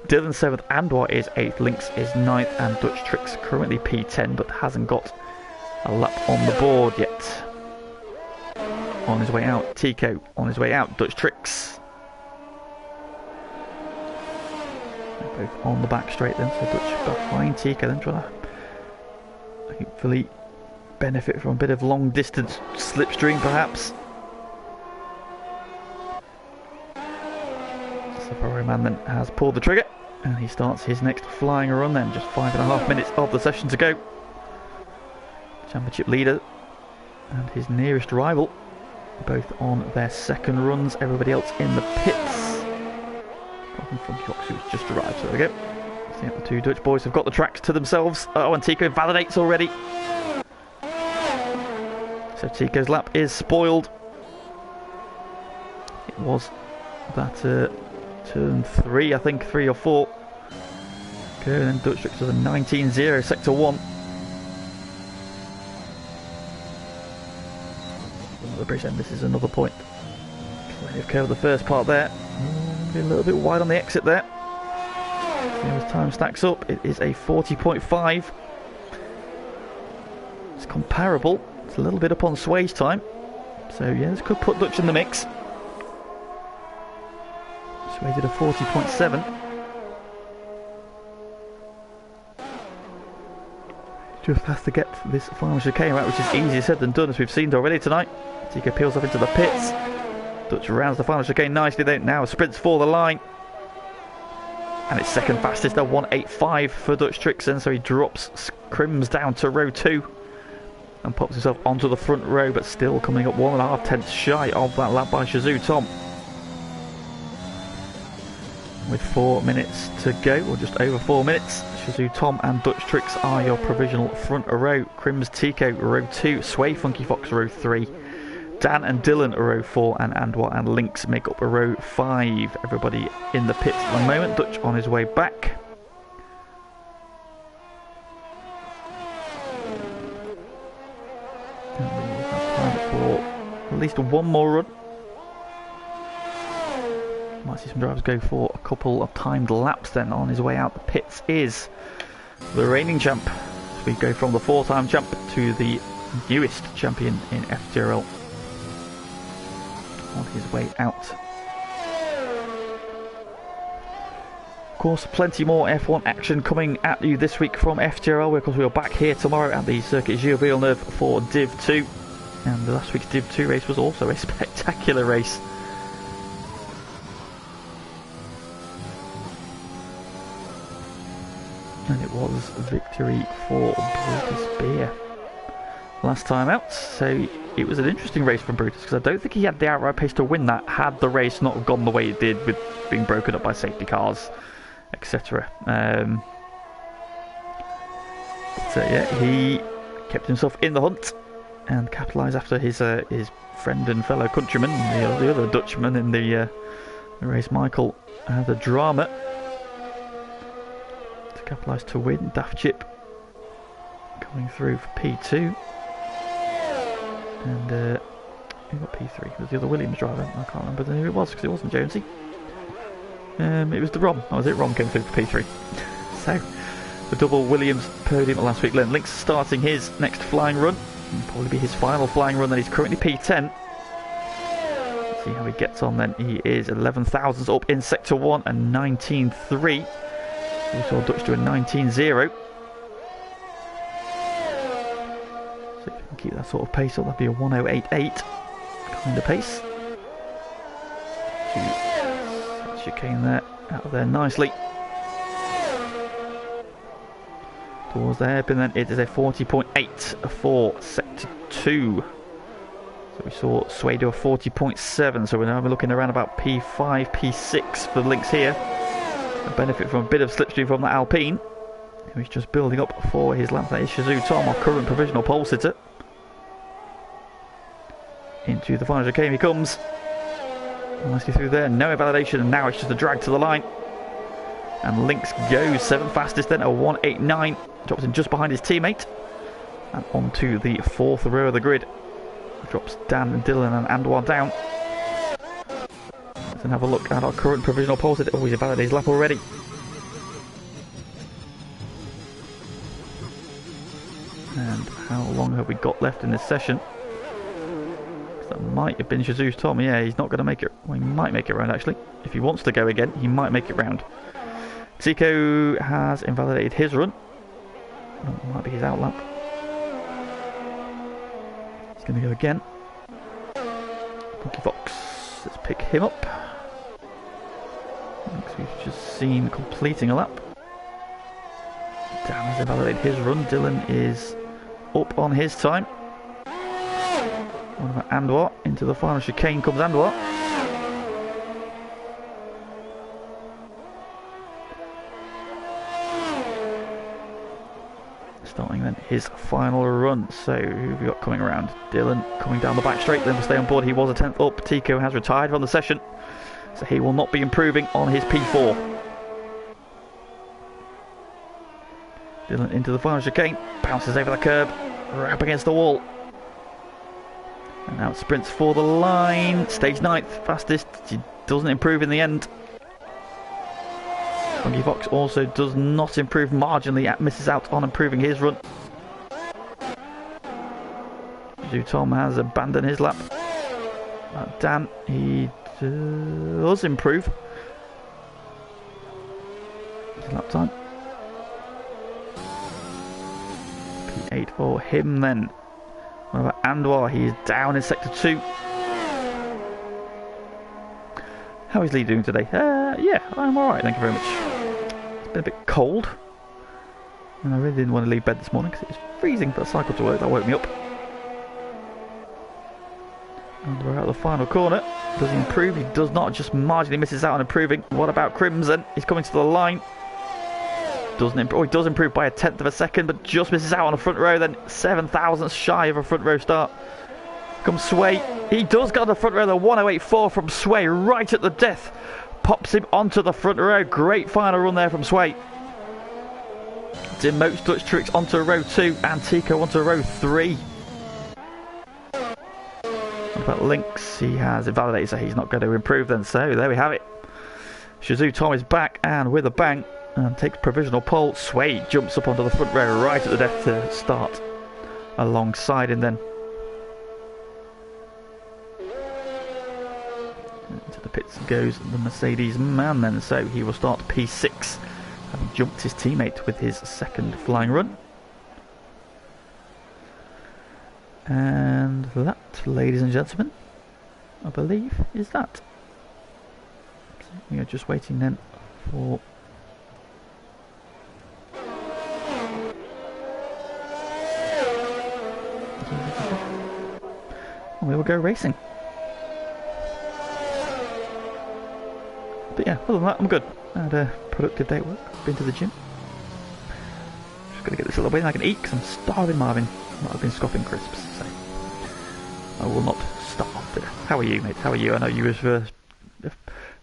Dylan 7th, Andwar is 8th, Lynx is 9th, and Dutch Tricks currently P10 but hasn't got a lap on the board yet. On his way out, Tico on his way out, Dutch Tricks. They're both on the back straight then, so Dutch behind Tico then, trying to hopefully benefit from a bit of long distance slipstream perhaps. Safari man then has pulled the trigger and he starts his next flying run then. Just 5.5 minutes of the session to go. Championship leader and his nearest rival both on their second runs. Everybody else in the pits. Apart from Funky Fox who's just arrived. So there we go. See the two Dutch boys have got the tracks to themselves. Oh, and Tico validates already. So Tico's lap is spoiled. It was that turn 3, I think 3 or 4. Okay, and then Dutch Tricks to the 19.0 sector 1. The bridge end, this is another point. Plenty of curve the first part there. A little bit wide on the exit there. As time stacks up, it is a 40.5. It's comparable. It's a little bit up on Sway's time. So yeah, this could put Dutch in the mix. Sway did a 40.7. Just has to get this final chicane right, which is easier said than done as we've seen already tonight. Tico peels up into the pits. Dutch rounds the final chicane nicely though. Now sprints for the line. And it's second fastest at 1:85 for Dutch Tricks, and so he drops Crims down to row 2 and pops himself onto the front row, but still coming up 1.5 tenths shy of that lap by Shazoo Tom. With 4 minutes to go, or just over 4 minutes, Shazoo Tom and Dutch Tricks are your provisional front row. Crims Tico row 2, Sway Funky Fox row 3, Dan and Dylan row 4, and Andwar and Lynx make up row 5. Everybody in the pits at the moment. Dutch on his way back. And we will have time for at least one more run. Might see some drivers go for a couple of timed laps then. On his way out the pits is the reigning champ. So we go from the 4-time champ to the newest champion in FTRL. On his way out. Of course, plenty more F1 action coming at you this week from FTRL, because we are back here tomorrow at the Circuit Gilles Villeneuve for Div 2. And last week's Div 2 race was also a spectacular race. And it was victory for Brutus Beer. last time out. So it was an interesting race from Brutus, because I don't think he had the outright pace to win that had the race not have gone the way it did, with being broken up by safety cars, etc. So yeah, he kept himself in the hunt and capitalised after his friend and fellow countryman, the other Dutchman in the race, Michael, had the drama to capitalise to win. Daft Chip coming through for P2, and who got P3? It was the other Williams driver. I can't remember who it was, because it wasn't Jonesy. It was the Rom. That was it. Rom came through for P3. So the double Williams podium last week. Link's starting his next flying run. It'll probably be his final flying run. Then he's currently P10. Let's see how he gets on then. He is 11 thousandths up in Sector 1 and 19.3. We saw Dutch do a 19.0. So if you can keep that sort of pace up, that'd be a 1:08.8 kind of pace. Chicane there, out of there nicely. Towards the hairpin then, it is a 40.8 for Sector 2. So we saw Sway do a 40.7, so we're now looking around about P5, P6 for Links here. A benefit from a bit of slipstream from the Alpine, who is just building up for his lap. That is Shazoo Tom, our current provisional pole sitter. Into the final chicane he comes. Nicely through there, no invalidation, and now it's just a drag to the line. And Links goes 7th fastest then, a 1:08.9. Drops in just behind his teammate. And onto the 4th row of the grid. Drops Dan and Dylan and Andoir down. Let's then have a look at our current provisional pole sitter. Oh, he's invalidated his lap already. And how long have we got left in this session? That might have been Shazoo's Tom. Yeah, he's not going to make it. Well, he might make it round actually. If he wants to go again, he might make it round. Tico has invalidated his run. Oh, it might be his out lap. He's going to go again. Funky Fox. Let's pick him up. We've just seen completing a lap. Dan has invalidated his run. Dylan is up on his time. What about Andoir? Into the final chicane comes Andoir. Starting then his final run. So who have we got coming around? Dylan coming down the back straight, then will stay on board. He was a 10th up. Tico has retired from the session, so he will not be improving on his P4. Dylan into the final chicane, bounces over the curb, right up against the wall. And now it sprints for the line. Stage 9th, fastest. He doesn't improve in the end. Funky Fox also does not improve marginally. Misses out on improving his run. Zoo Tom has abandoned his lap. Dan, he does improve his lap time. P8 for him then. What about Andoir? He is down in Sector 2. How is Lee doing today? Yeah, I'm alright, thank you very much. It's been a bit cold, and I really didn't want to leave bed this morning because it was freezing, but I cycled to work, that woke me up. And we're out of the final corner. Does he improve? He does not, just marginally misses out on improving. What about Crimson? He's coming to the line. Doesn't improve. Oh, he does improve by a 10th of a second, but just misses out on a front row. Then 7 thousandths shy of a front row start. Comes Sway. He does get on the front row. The 1:08.4 from Sway right at the death. Pops him onto the front row. Great final run there from Sway. Demotes Dutch Tricks onto row 2 and Tico onto row 3. What about Links? He has invalidated, so he's not going to improve then. So there we have it. Shazoo Tom is back and with a bang. And takes provisional pole. Sway jumps up onto the front row right at the death to start alongside him then. Into the pits goes the Mercedes man then, so he will start P6, having jumped his teammate with his second flying run. And that, ladies and gentlemen, I believe is that. So we are just waiting then for and we will go racing. But yeah, other than that, I'm good. I had a productive day at work. Been to the gym. Just gonna get this little bit I can eat because I'm starving, Marvin. I've been scoffing crisps, so I will not starve. How are you, mate? How are you? I know you was.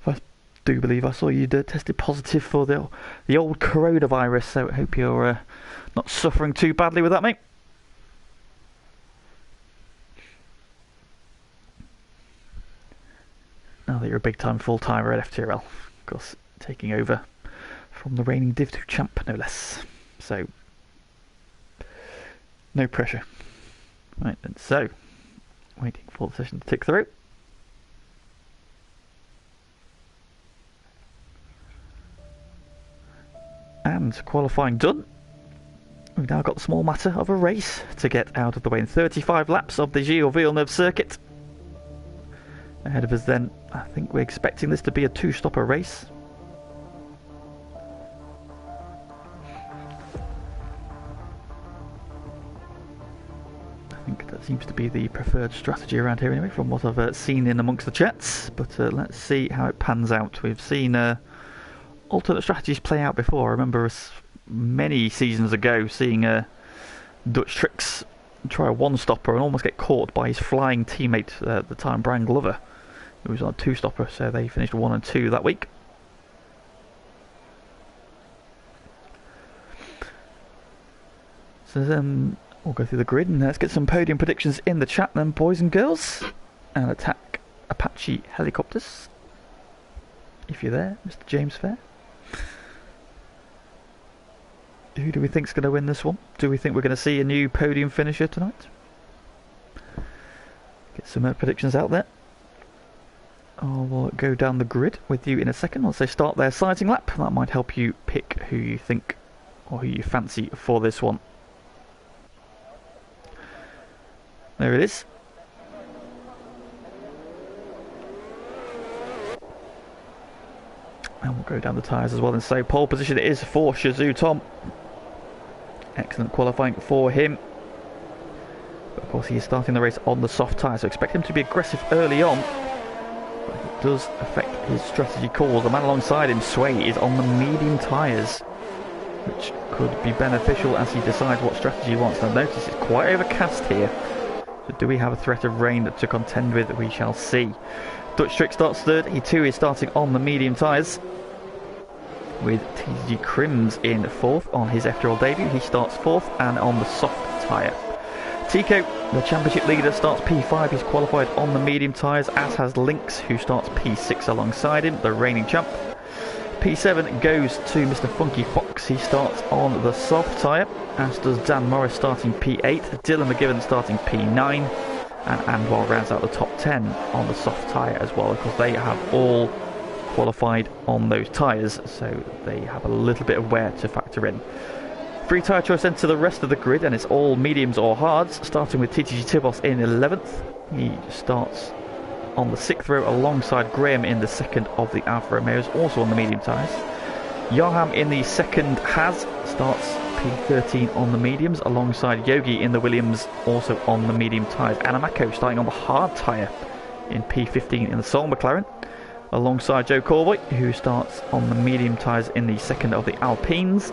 I do believe I saw you tested positive for the old coronavirus, so I hope you're not suffering too badly with that, mate. Now that you're a big-time full-timer at FTRL, of course, taking over from the reigning Div 2 champ, no less. So, no pressure. Right, and so, waiting for the session to tick through. And qualifying done. We've now got the small matter of a race to get out of the way in 35 laps of the Gilles Villeneuve circuit. Ahead of us then, I think we're expecting this to be a two-stopper race. I think that seems to be the preferred strategy around here anyway, from what I've seen in amongst the chats. But let's see how it pans out. We've seen alternate strategies play out before. I remember us many seasons ago seeing Dutch Tricks try a one-stopper and almost get caught by his flying teammate at the time, Brian Glover, who was on a two-stopper, so they finished 1 and 2 that week. So then we'll go through the grid and let's get some podium predictions in the chat then, boys and girls, and attack Apache helicopters. If you're there, Mr. James Fair. Who do we think's going to win this one? Do we think we're going to see a new podium finisher tonight? Get some predictions out there. I'll go down the grid with you in a second once they start their sighting lap. That might help you pick who you think or who you fancy for this one. There it is. And we'll go down the tyres as well and say pole position it is for Shazoo Tom. Excellent qualifying for him. But of course he is starting the race on the soft tyre, so expect him to be aggressive early on. But it does affect his strategy calls. The man alongside him, Sway, is on the medium tyres, which could be beneficial as he decides what strategy he wants. Now notice it's quite overcast here. So do we have a threat of rain to contend with? We shall see. Dutch Trick starts third. He too is starting on the medium tyres, with TG Crims in fourth on his FTRL debut. He starts fourth and on the soft tyre. Tico, the championship leader, starts P5. He's qualified on the medium tyres, as has Lynx, who starts P6 alongside him, the reigning champ. P7 goes to Mr. Funky Fox. He starts on the soft tyre, as does Dan Morris starting P8, Dylan McGibbon starting P9, and Anwar rounds out the top 10 on the soft tyre as well, because they have all qualified on those tyres, so they have a little bit of wear to factor in. Free tyre choice then to the rest of the grid, and it's all mediums or hards, starting with TTG Tibos in 11th. He starts on the 6th row alongside Graham in the 2nd of the Alfa Romeos, also on the medium tyres. Yoham in the 2nd Has starts P13 on the mediums, alongside Yogi in the Williams, also on the medium tyres. Anamako starting on the hard tyre in P15 in the Sol McLaren, alongside Joe Corvoy, who starts on the medium tyres in the 2nd of the Alpines.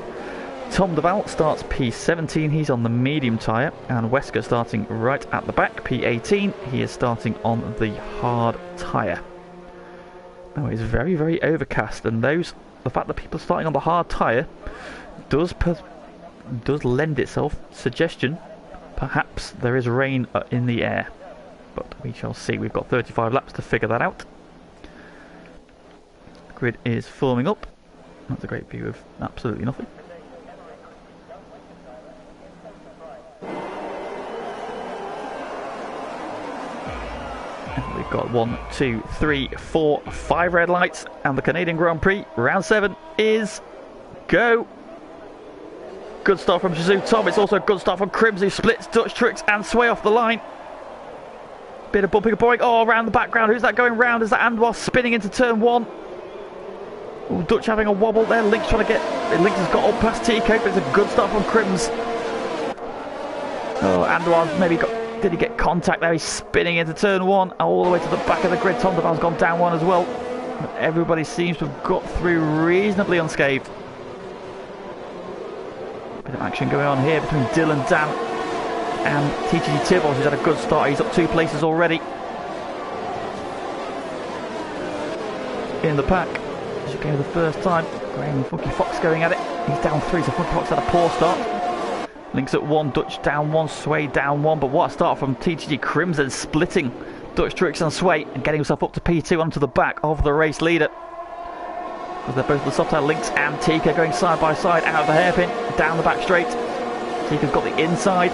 Tom Deval starts P17, he's on the medium tyre, and Wesker starting right at the back, P18, he is starting on the hard tyre. Now it's very, very overcast, and the fact that people are starting on the hard tyre does lend itself suggestion perhaps there is rain in the air, but we shall see. We've got 35 laps to figure that out. The grid is forming up. That's a great view of absolutely nothing. And we've got 1, 2, 3, 4, 5 red lights, and the Canadian Grand Prix round 7 is go. Good start from Shazoo Tom. It's also a good start from Crims, who splits Dutch Tricks and Sway off the line. Bit of bumping and boring. Oh, around the background. Who's that going round? Is that Anwar spinning into turn 1? Ooh, Dutch having a wobble there. Lynx trying to get... Lynx has got up past Tico, but it's a good start from Crims. Oh, Anwar maybe got... Did he get contact there. He's spinning into turn 1 all the way to the back of the grid. Tom Duval's gone down 1 as well. But everybody seems to have got through reasonably unscathed. Bit of action going on here between Dylan, Dan and TTG Tibos, who's had a good start. He's up 2 places already in the pack. Chicane for the first time. Graham and Funky Fox going at it. He's down 3, so Funky Fox had a poor start. Links at 1, Dutch down 1, Sway down 1. But what a start from TTG Crimson, splitting Dutch Tricks and Sway and getting himself up to P2 onto the back of the race leader. Because they're both the soft tire. Links and Tika going side by side out of the hairpin, down the back straight. Tika's got the inside.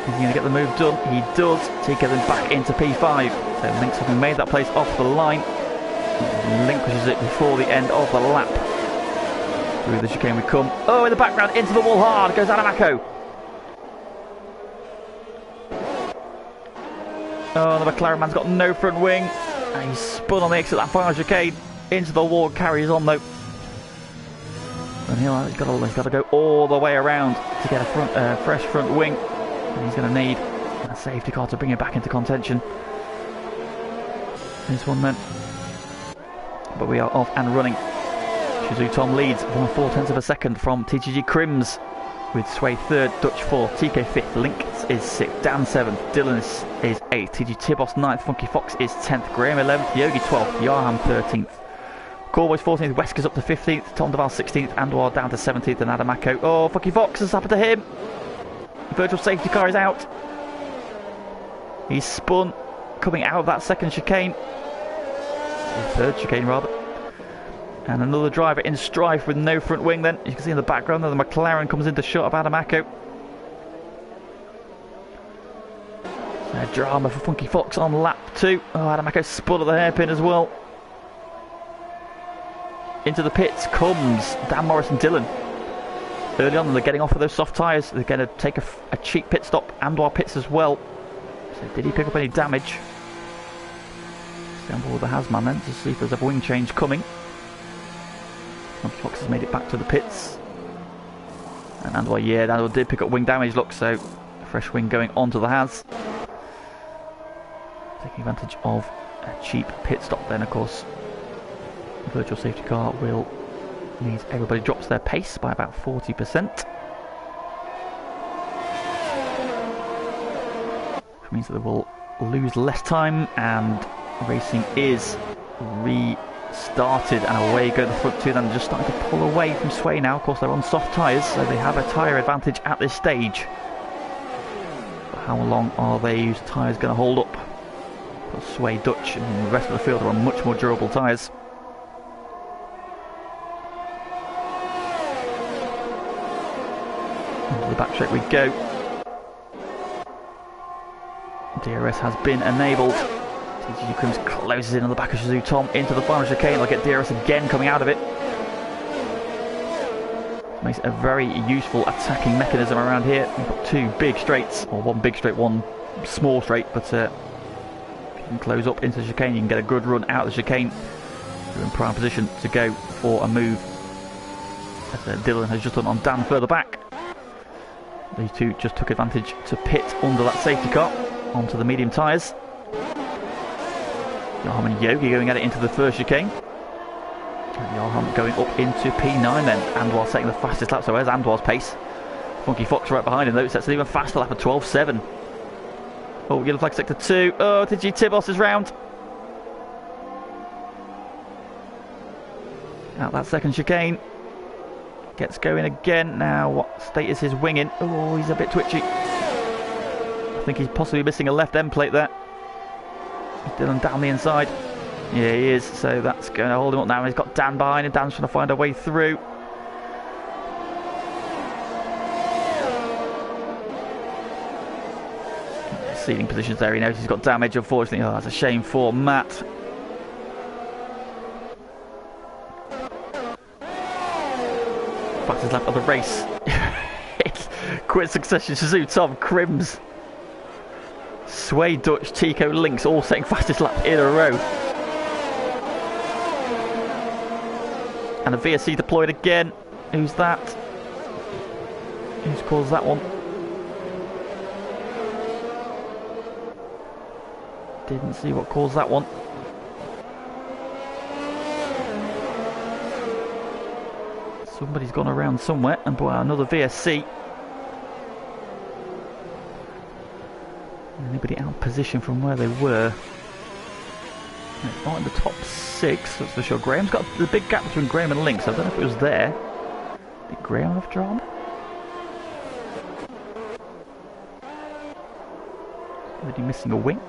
Is he going to get the move done? He does. Tika then back into P5. So Links having made that place off the line. Relinquishes it before the end of the lap. Through the chicane we come. Oh, in the background, into the wall hard goes Adamako. Oh, the McLaren man's got no front wing. And he's spun on the exit of that final chicane. Into the wall, carries on though. And he's got to go all the way around to get a fresh front wing. And he's going to need a safety car to bring him back into contention. This one then. But we are off and running. Shizou Tom leads 1/4 of a second from TGG Crims, with Sway 3rd, Dutch 4th, TK 5th, Link is 6th, Dan 7th, Dylan is 8th, TG Tibos 9th, Funky Fox is 10th, Graham 11th, Yogi 12th, Yarham 13th, Callboys 14th, Wesker's up to 15th, Tom Duval 16th, Andwar down to 17th, and Adamako. Oh, Funky Fox has happened to him. Virtual safety car is out. He's spun coming out of that second chicane. Or third chicane rather. And another driver in strife with no front wing then. You can see in the background that the McLaren comes into shot of Adamako. So drama for Funky Fox on lap 2. Oh, Adamako spun at the hairpin as well. Into the pits comes Dan Morris and Dylan. Early on, they're getting off of those soft tyres. They're going to take a cheap pit stop. Andwar pits as well. So did he pick up any damage? Stay on board with the Hasman then to see if there's a wing change coming. Fox has made it back to the pits. And Andwar, yeah, Andwar did pick up wing damage, look, so a fresh wing going onto the Has. Taking advantage of a cheap pit stop then, of course. The virtual safety car means everybody drops their pace by about 40%. Which means that they will lose less time, and racing is restarted, and away go the front two. Then they're just starting to pull away from Sway now. Of course, they're on soft tyres, so they have a tyre advantage at this stage. But how long are these tyres going to hold up? But Sway, Dutch and the rest of the field are on much more durable tyres. Into the back straight we go. DRS has been enabled. TGG Crims closes in on the back of Shizou Tom into the final chicane. They'll get DRS again coming out of it. Makes it a very useful attacking mechanism around here. We've got two big straights, or one big straight, one small straight, but if you can close up into the chicane, you can get a good run out of the chicane. You're in prime position to go for a move. As Dylan has just done on Dan further back. These two just took advantage to pit under that safety car onto the medium tyres. Yarham and Yogi going at it into the first chicane. And Yarham going up into P9 then. Andwar setting the fastest lap, so where's Andwar's pace? Funky Fox right behind him though, sets an even faster lap of 12.7. Oh, yellow flag sector 2. Oh, TG Tibos is round. Out that second chicane. Gets going again. Now, what state is his wing in? Oh, he's a bit twitchy. I think he's possibly missing a left end plate there. Dylan down the inside. Yeah, he is. So that's going to hold him up now. He's got Dan behind him. Dan's trying to find a way through. Seating positions there. He knows he's got damage, unfortunately. Oh, that's a shame for Matt. Fastest lap of the race. It's quick succession. Shizou Tom, Crims, Sway, Dutch, Tico, Links all setting fastest lap in a row. And a VSC deployed again. Who's that? Who's caused that one? Didn't see what caused that one. Somebody's gone around somewhere and brought out another VSC. Anybody out of position from where they were? It's not in the top 6, that's for sure. Graham's got the big gap between Graham and Lynx. I don't know if it was there. Did Graham have drama? Is he missing a wing?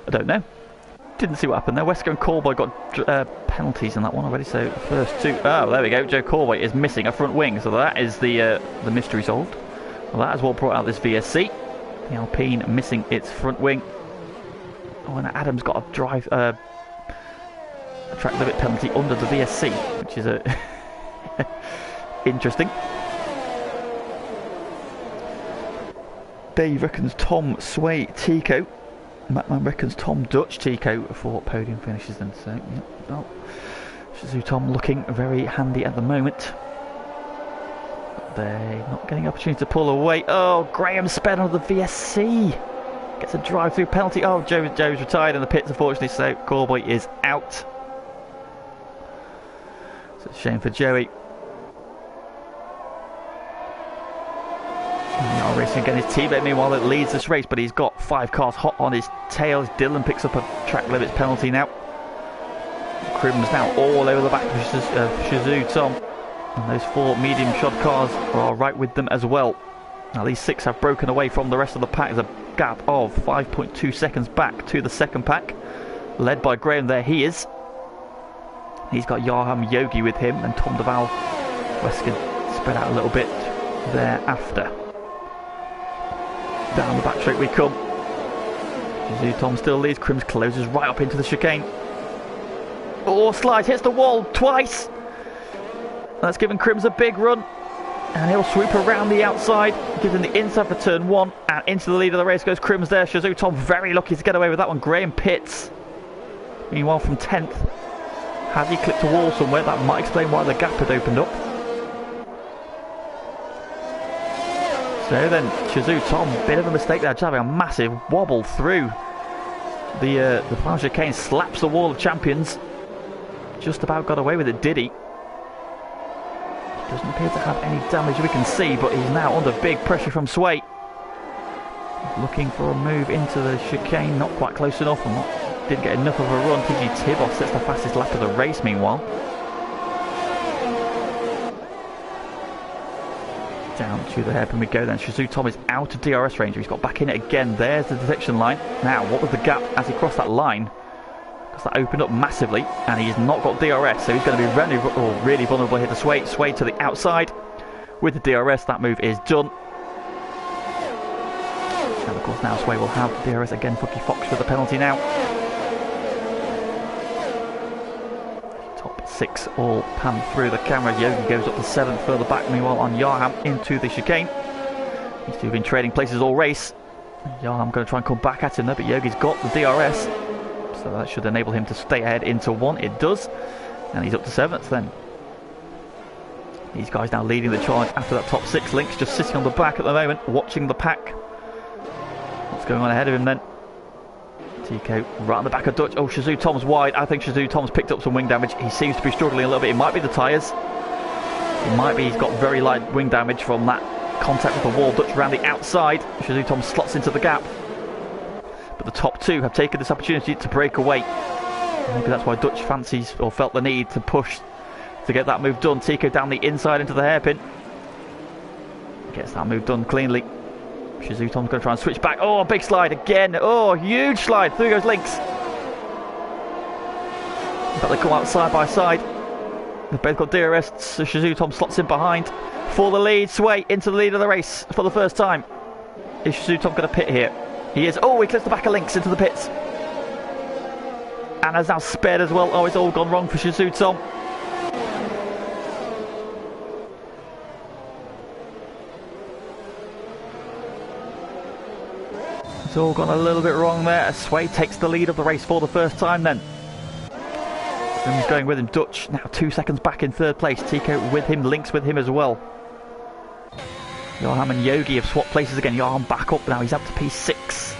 I don't know. Didn't see what happened there. Wesker and Callboy got penalties in that one already, so first two. Oh, there we go. Joe Callboy is missing a front wing, so that is the mystery solved. Well, that is what brought out this VSC. The Alpine missing its front wing. Oh, and Adam's got a drive, a track limit penalty under the VSC, which is interesting. Dave reckons Tom Sway Tico. Mattman reckons Tom Dutch Tico for podium finishes then. So, yeah, well, Shazoo Tom looking very handy at the moment. They're not getting opportunity to pull away. Oh, Graham sped on the VSC. Gets a drive-through penalty. Oh, Joe's retired in the pits, unfortunately, so Callboy is out. It's a shame for Joey. Racing again his teammate, meanwhile, it leads this race, but he's got 5 cars hot on his tail. Dylan picks up a track limits penalty now. Crim's now all over the back of Shazoo Tom. And those 4 medium shod cars are right with them as well. Now these 6 have broken away from the rest of the pack. There's a gap of 5.2 seconds back to the second pack. Led by Graham, there he is. He's got Yarham Yogi with him, and Tom Deval Wesker spread out a little bit thereafter. Down the back straight we come. Shazoo Tom still leads. Crims closes right up into the chicane. Oh, slides, hits the wall twice. That's given Crims a big run. And he'll swoop around the outside, gives him the inside for turn 1. And into the lead of the race goes Crims there. Shazoo Tom very lucky to get away with that one. Graham pits. Meanwhile from 10th. Has he clipped a wall somewhere? That might explain why the gap had opened up. So then, Shazoo Tom, bit of a mistake there, just having a massive wobble through the final chicane, slaps the wall of champions. Just about got away with it, did he? Doesn't appear to have any damage we can see, but he's now under big pressure from Sway. Looking for a move into the chicane, not quite close enough, and didn't get enough of a run. TG Tibos sets the fastest lap of the race, meanwhile. Down to the hairpin we go then. Shazoo Tom is out of DRS range. He's got back in it again. There's the detection line. Now, what was the gap as he crossed that line? Because that opened up massively, and he's not got DRS, so he's going to be really vulnerable here to Sway. Sway to the outside. With the DRS, that move is done. And of course now Sway will have the DRS again. Fucky Fox for the penalty now. Top 6 all pan through the camera. Yogi goes up to 7th further back, meanwhile on Yarham into the chicane. These two have been trading places all race. Yarham going to try and come back at him there, but Yogi's got the DRS, so that should enable him to stay ahead into 1. It does, and he's up to 7th then. These guys now leading the charge after that top 6. Link's just sitting on the back at the moment, watching the pack. What's going on ahead of him then? Tico right on the back of Dutch. Oh, Shazoo Tom's wide. I think Shazoo Tom's picked up some wing damage. He seems to be struggling a little bit. It might be the tyres. It might be he's got very light wing damage from that contact with the wall. Dutch around the outside. Shazoo Tom slots into the gap. But the top 2 have taken this opportunity to break away. Maybe that's why Dutch fancies or felt the need to push to get that move done. Tico down the inside into the hairpin. Gets that move done cleanly. Shazoo Tom's going to try and switch back. Oh, big slide again. Oh, huge slide. Through goes Lynx. But they come out side by side. They've both got DRS. So Shazoo Tom slots in behind for the lead. Sway into the lead of the race for the first time. Is Shazoo Tom going to pit here? He is. Oh, he clips the back of Lynx into the pits. And has now spared as well. Oh, it's all gone wrong for Shazoo Tom. It's all gone a little bit wrong there as Sway takes the lead of the race for the first time then. He's going with him. Dutch now 2 seconds back in 3rd place. Tico with him. Lynx with him as well. Johan and Yogi have swapped places again. Johan back up now, he's up to P6.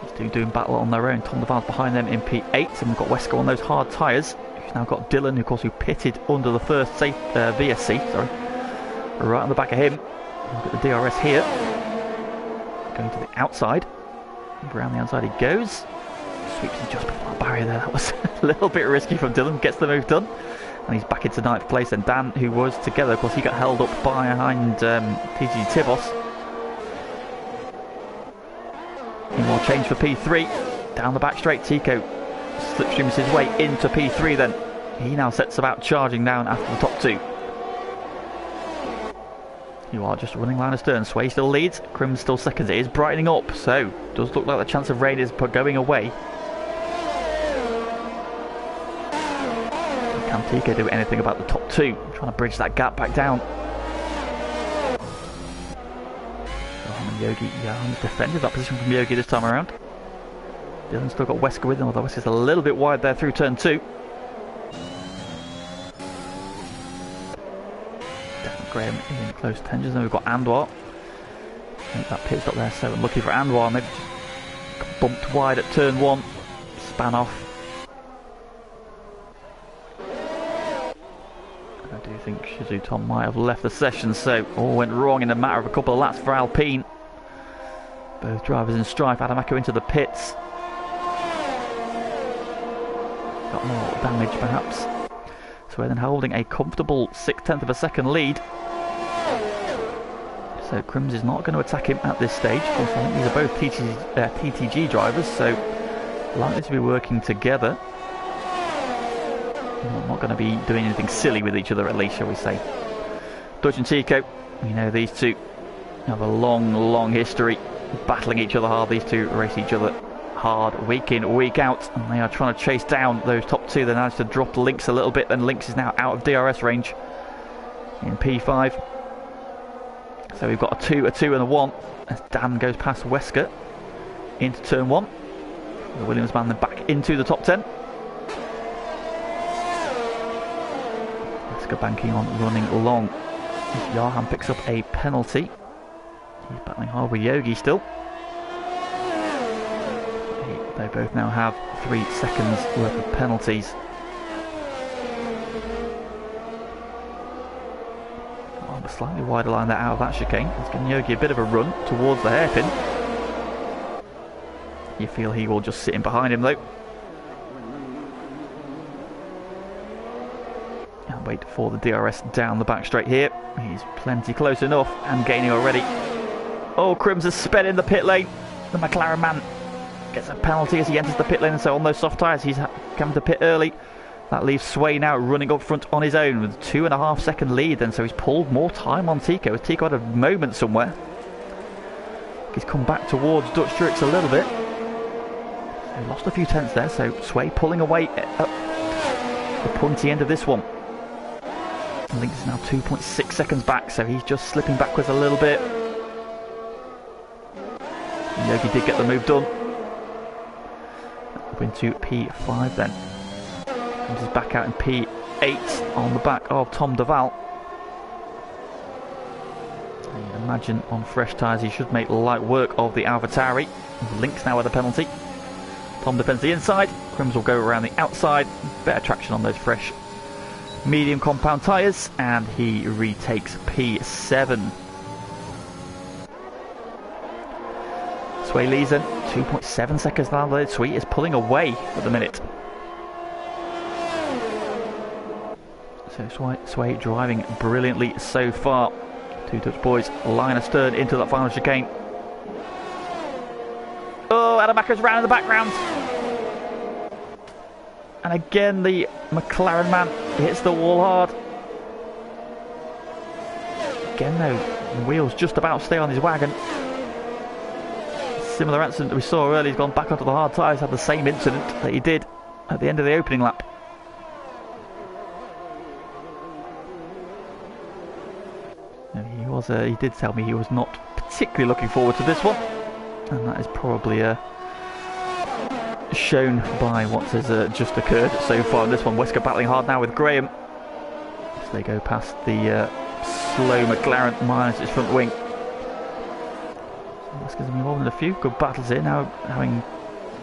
These two doing battle on their own. Tom Deval's behind them in P8, and we've got Wesker on those hard tyres. We've now got Dylan, who of course pitted under the first VSC, sorry. Right on the back of him. Look at the DRS here. Going to the outside. Around the outside he goes. Sweeps him just before the barrier there. That was a little bit risky from Dylan. Gets the move done. And he's back into 9th place. And Dan, who was together, of course, he got held up behind TG Tibos. Meanwhile, change for P3. Down the back straight, Tico slipstreams his way into P3 then. He now sets about charging down after the top 2. You are just running line astern. Sway still leads. Crim's still second. It is brightening up, so does look like the chance of rain is going away. Can Tico do anything about the top 2? Trying to bridge that gap back down. Yogi, Johan's defended that position from Yogi this time around. Dylan's still got Wesker with him, although Wesker's a little bit wide there through turn 2. Graham in close tensions. Then we've got Anwar. I think that pit stop there, so lucky for Anwar. Maybe just got bumped wide at turn 1. Span off. I do think Shizu Tom might have left the session, so all went wrong in a matter of a couple of laps for Alpine. Both drivers in strife. Adamako into the pits. Got more damage perhaps. So we're then holding a comfortable 6/10 of a second lead. So Crims is not going to attack him at this stage. Of course, I think these are both TTG drivers, so likely to be working together. Not going to be doing anything silly with each other, at least, shall we say. Dutch and Tico, we know these two have a long history battling each other hard. These two race each other hard week in, week out, and they are trying to chase down those top 2. They managed to drop Lynx a little bit, then Lynx is now out of DRS range in P5. So we've got a 2, and a 1 as Dan goes past Wesker into turn 1. The Williams man then back into the top 10. Wesker banking on running long. Johan picks up a penalty. He's battling hard with Yogi still. They both now have 3 seconds worth of penalties. A slightly wider line there out of that chicane. It's giving Yogi a bit of a run towards the hairpin. You feel he will just sit in behind him though. And wait for the DRS down the back straight here. He's plenty close enough and gaining already. Oh, Crims has sped in the pit lane. The McLaren man gets a penalty as he enters the pit lane, and so on those soft tyres he's come to pit early. That leaves Sway now running up front on his own with a 2.5 second lead, and so he's pulled more time on Tico. As Tico had a moment somewhere. He's come back towards Dutch Drix a little bit. So he lost a few tenths there, so Sway pulling away up the pointy end of this one. Lynx is now 2.6 seconds back, so he's just slipping backwards a little bit. And Yogi did get the move done. Up into P5 then. Comes his back out in P8 on the back of Tom Deval. I imagine on fresh tyres he should make light work of the AlphaTauri. Lynx now with a penalty. Tom defends the inside. Crims will go around the outside. Better traction on those fresh medium compound tyres, and he retakes P7. Sway Leeson, 2.7 seconds now. Sweet is pulling away at the minute. So Sway driving brilliantly so far. Two Dutch boys line astern into that final chicane. Oh, Adamako's round in the background. And again the McLaren man hits the wall hard. Again though, the wheels just about stay on his wagon. Similar incident that we saw earlier, he's gone back onto the hard tyres, had the same incident that he did at the end of the opening lap. He did tell me he was not particularly looking forward to this one, and that is probably shown by what has just occurred so far in this one. Wesker battling hard now with Graham as they go past the slow McLaren minus its front wing. So Wesker's involved in a few good battles here now, having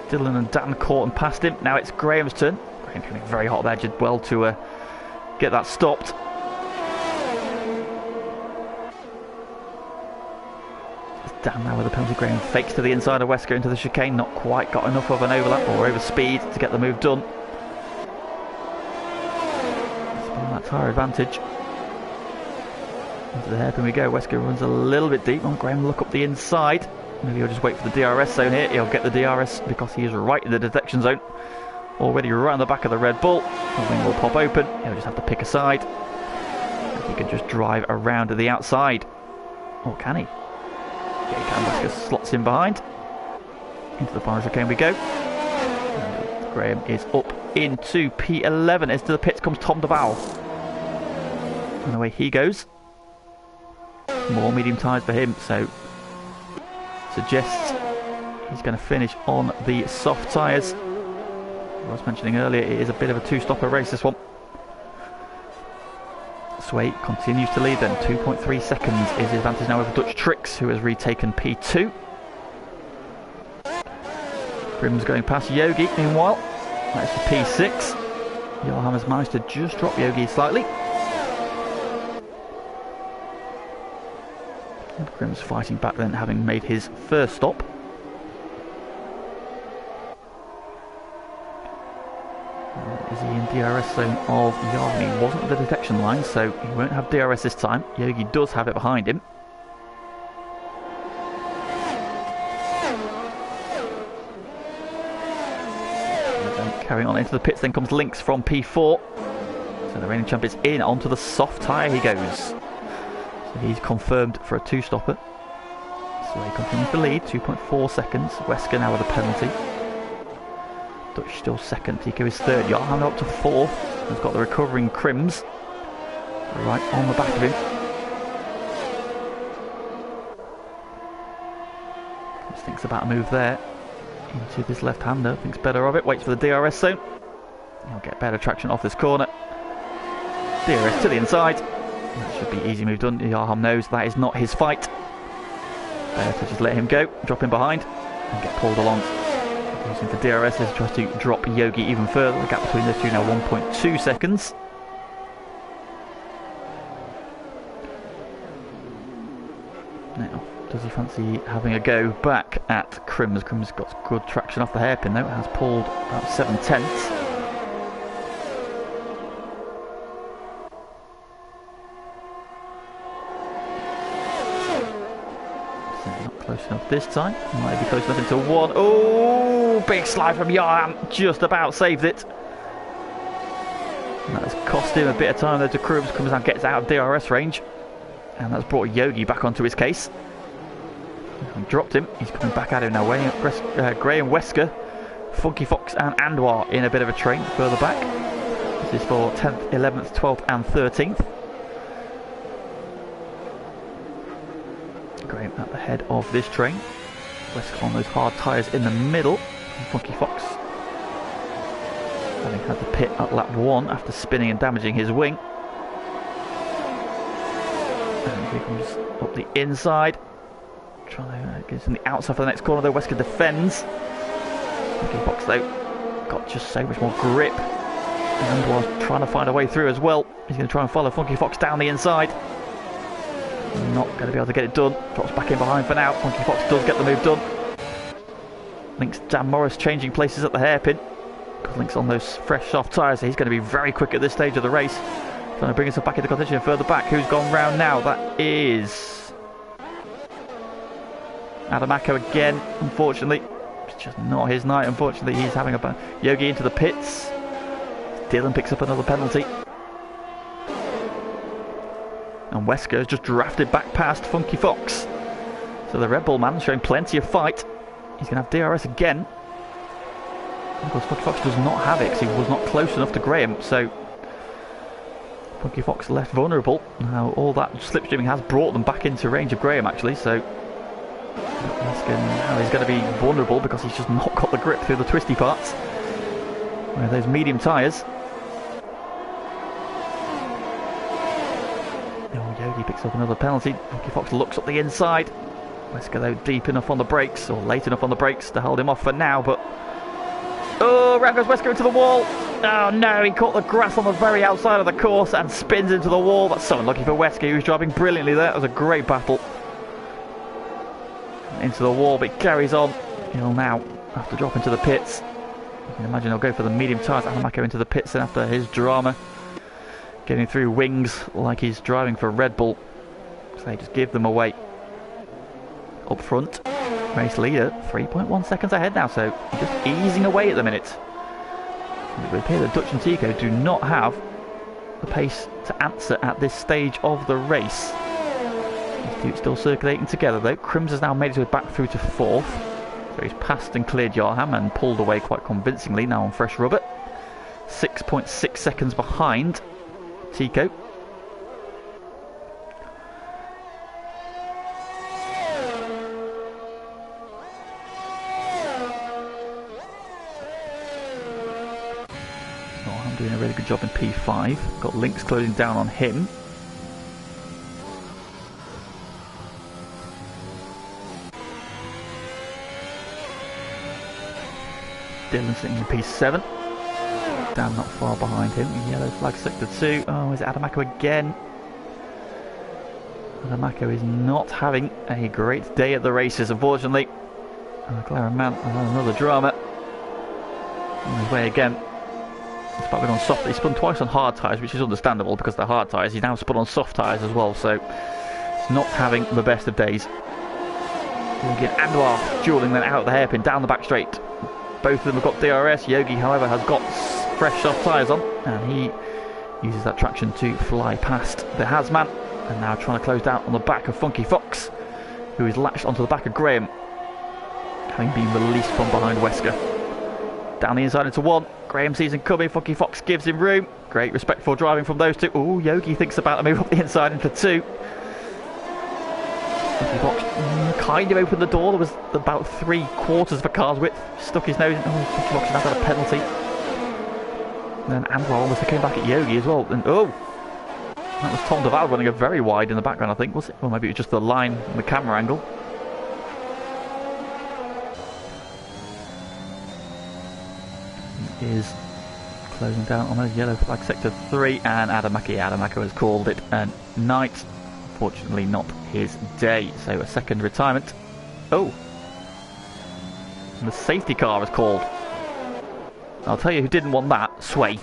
Dylan and Dan caught and past him. Now it's Graham's turn. Graham coming very hot there, did well to get that stopped. Dan now with the penalty. Graham fakes to the inside of Wesker into the chicane. Not quite got enough of an overlap or over speed to get the move done. Spilling that tyre advantage. Into the hairpin we go. Wesker runs a little bit deep. On Graham look up the inside. Maybe he'll just wait for the DRS zone here. He'll get the DRS because he is right in the detection zone. Already right on the back of the Red Bull. The wing will pop open. He'll just have to pick a side. And he can just drive around to the outside. Or can he? Yeah, he can. Wesker slots in behind. Into the final chicane we go. And Graham is up into P11. As to the pits comes Tom DeVal. And away he goes. More medium tyres for him, so suggests he's going to finish on the soft tyres. As I was mentioning earlier, it is a bit of a two-stopper race, this one. Sway continues to lead then. 2.3 seconds is his advantage now over Dutch Tricks, who has retaken P2. Grim's going past Yogi meanwhile. That is for P6. Johan has managed to just drop Yogi slightly. And Grim's fighting back then, having made his first stop. Is he in DRS zone of Johan? He wasn't at the detection line, so he won't have DRS this time. Yogi does have it behind him. Carrying on into the pits, then comes Lynx from P4. So the reigning champ is in, onto the soft tyre he goes. So he's confirmed for a two-stopper. So he continues to lead, 2.4 seconds. Wesker now with a penalty. Dutch still second, Tico is third. Johan up to fourth. He's got the recovering Crims right on the back of him. Just thinks about a move there into this left-hander. Thinks better of it. Waits for the DRS zone. He'll get better traction off this corner. DRS to the inside. That should be easy move done. Johan knows that is not his fight. Better to just let him go, drop him behind, and get pulled along. Using the DRS as he tries to drop Yogi even further. The gap between those two now 1.2 seconds. Now, does he fancy having a go back at Crims? Crims got good traction off the hairpin though. It has pulled about 7/10. Close enough this time. Might be close enough into one. Oh, big slide from Johan. Just about saved it. And that's cost him a bit of time though to Crims. Comes out, gets out of DRS range. And that's brought Yogi back onto his case. And dropped him. He's coming back at him now. Weighing up Graham, Wesker, Funky Fox and Anwar in a bit of a train further back. This is for 10th, 11th, 12th and 13th. Graham at the head of this train. Wesker on those hard tyres in the middle. And Funky Fox having had the pit at lap 1 after spinning and damaging his wing. And he comes up the inside. Trying to get in the outside for the next corner though. Wesker defends. Funky Fox though got just so much more grip. And was trying to find a way through as well. He's going to try and follow Funky Fox down the inside. Not going to be able to get it done. Drops back in behind for now. Funky Fox does get the move done. Lynx Dan Morris changing places at the hairpin. Because Lynx on those fresh soft tyres. So he's going to be very quick at this stage of the race. Trying to bring himself back into contention further back. Who's gone round now? That is Adamako again, unfortunately. It's just not his night, unfortunately. He's having a Yogi into the pits. Dylan picks up another penalty. And Wesker has just drafted back past Funky Fox. So the Red Bull man showing plenty of fight. He's going to have DRS again. Of course, Funky Fox does not have it because he was not close enough to Graham. So Funky Fox left vulnerable. Now all that slipstreaming has brought them back into range of Graham actually. So less Wesker now is going to be vulnerable because he's just not got the grip through the twisty parts. With those medium tyres. Oh, Yogi picks up another penalty. Funky Fox looks up the inside. Wesker though deep enough on the brakes, or late enough on the brakes to hold him off for now, but... Oh, round goes Wesker into the wall. Oh no, he caught the grass on the very outside of the course and spins into the wall. That's so unlucky for Wesker, he was driving brilliantly there. It was a great battle. Into the wall, but he carries on. He'll now have to drop into the pits. You can imagine he'll go for the medium tyres. Adamako into the pits then after his drama. Getting through wings like he's driving for Red Bull. So they just give them away. Up front, race leader 3.1 seconds ahead now, so just easing away at the minute. It would appear that Dutch and Tico do not have the pace to answer at this stage of the race. These two still circulating together though. Crims has now made his way back through to 4th. So he's passed and cleared Yarham and pulled away quite convincingly now on fresh rubber. 6.6 seconds behind Tico. Yarham doing a really good job in P5. Got Lynx closing down on him. Dylan sitting in P7. Dan not far behind him. Yellow flag sector 2. Oh, is it Adamako again? Adamako is not having a great day at the races, unfortunately. McLaren man, another drama. On his way again. He's back on soft. He spun twice on hard tyres, which is understandable because they're hard tyres. He's now spun on soft tyres as well, so he's not having the best of days. Yogi and Anwar dueling then out the hairpin, down the back straight. Both of them have got DRS. Yogi, however, has got fresh soft tyres on, and he uses that traction to fly past the Hazman, and now trying to close down on the back of Funky Fox, who is latched onto the back of Graham, having been released from behind Wesker. Down the inside into 1. Graham sees him coming. Funky Fox gives him room. Great respectful driving from those two. Oh, Yogi thinks about to move up the inside into 2. Funky Fox kind of opened the door. There was about 3/4 of a car's width. Stuck his nose in. Oh, Funky Fox now got a penalty. And then Anwar almost came back at Yogi as well. And oh, that was Tom Duval running a very wide in the background, I think, was it? Or maybe it was just the line and the camera angle. He is closing down on a yellow flag sector 3, and Adamako has called it a night. Unfortunately not his day, so a second retirement. Oh, and the safety car is called. I'll tell you who didn't want that. Sway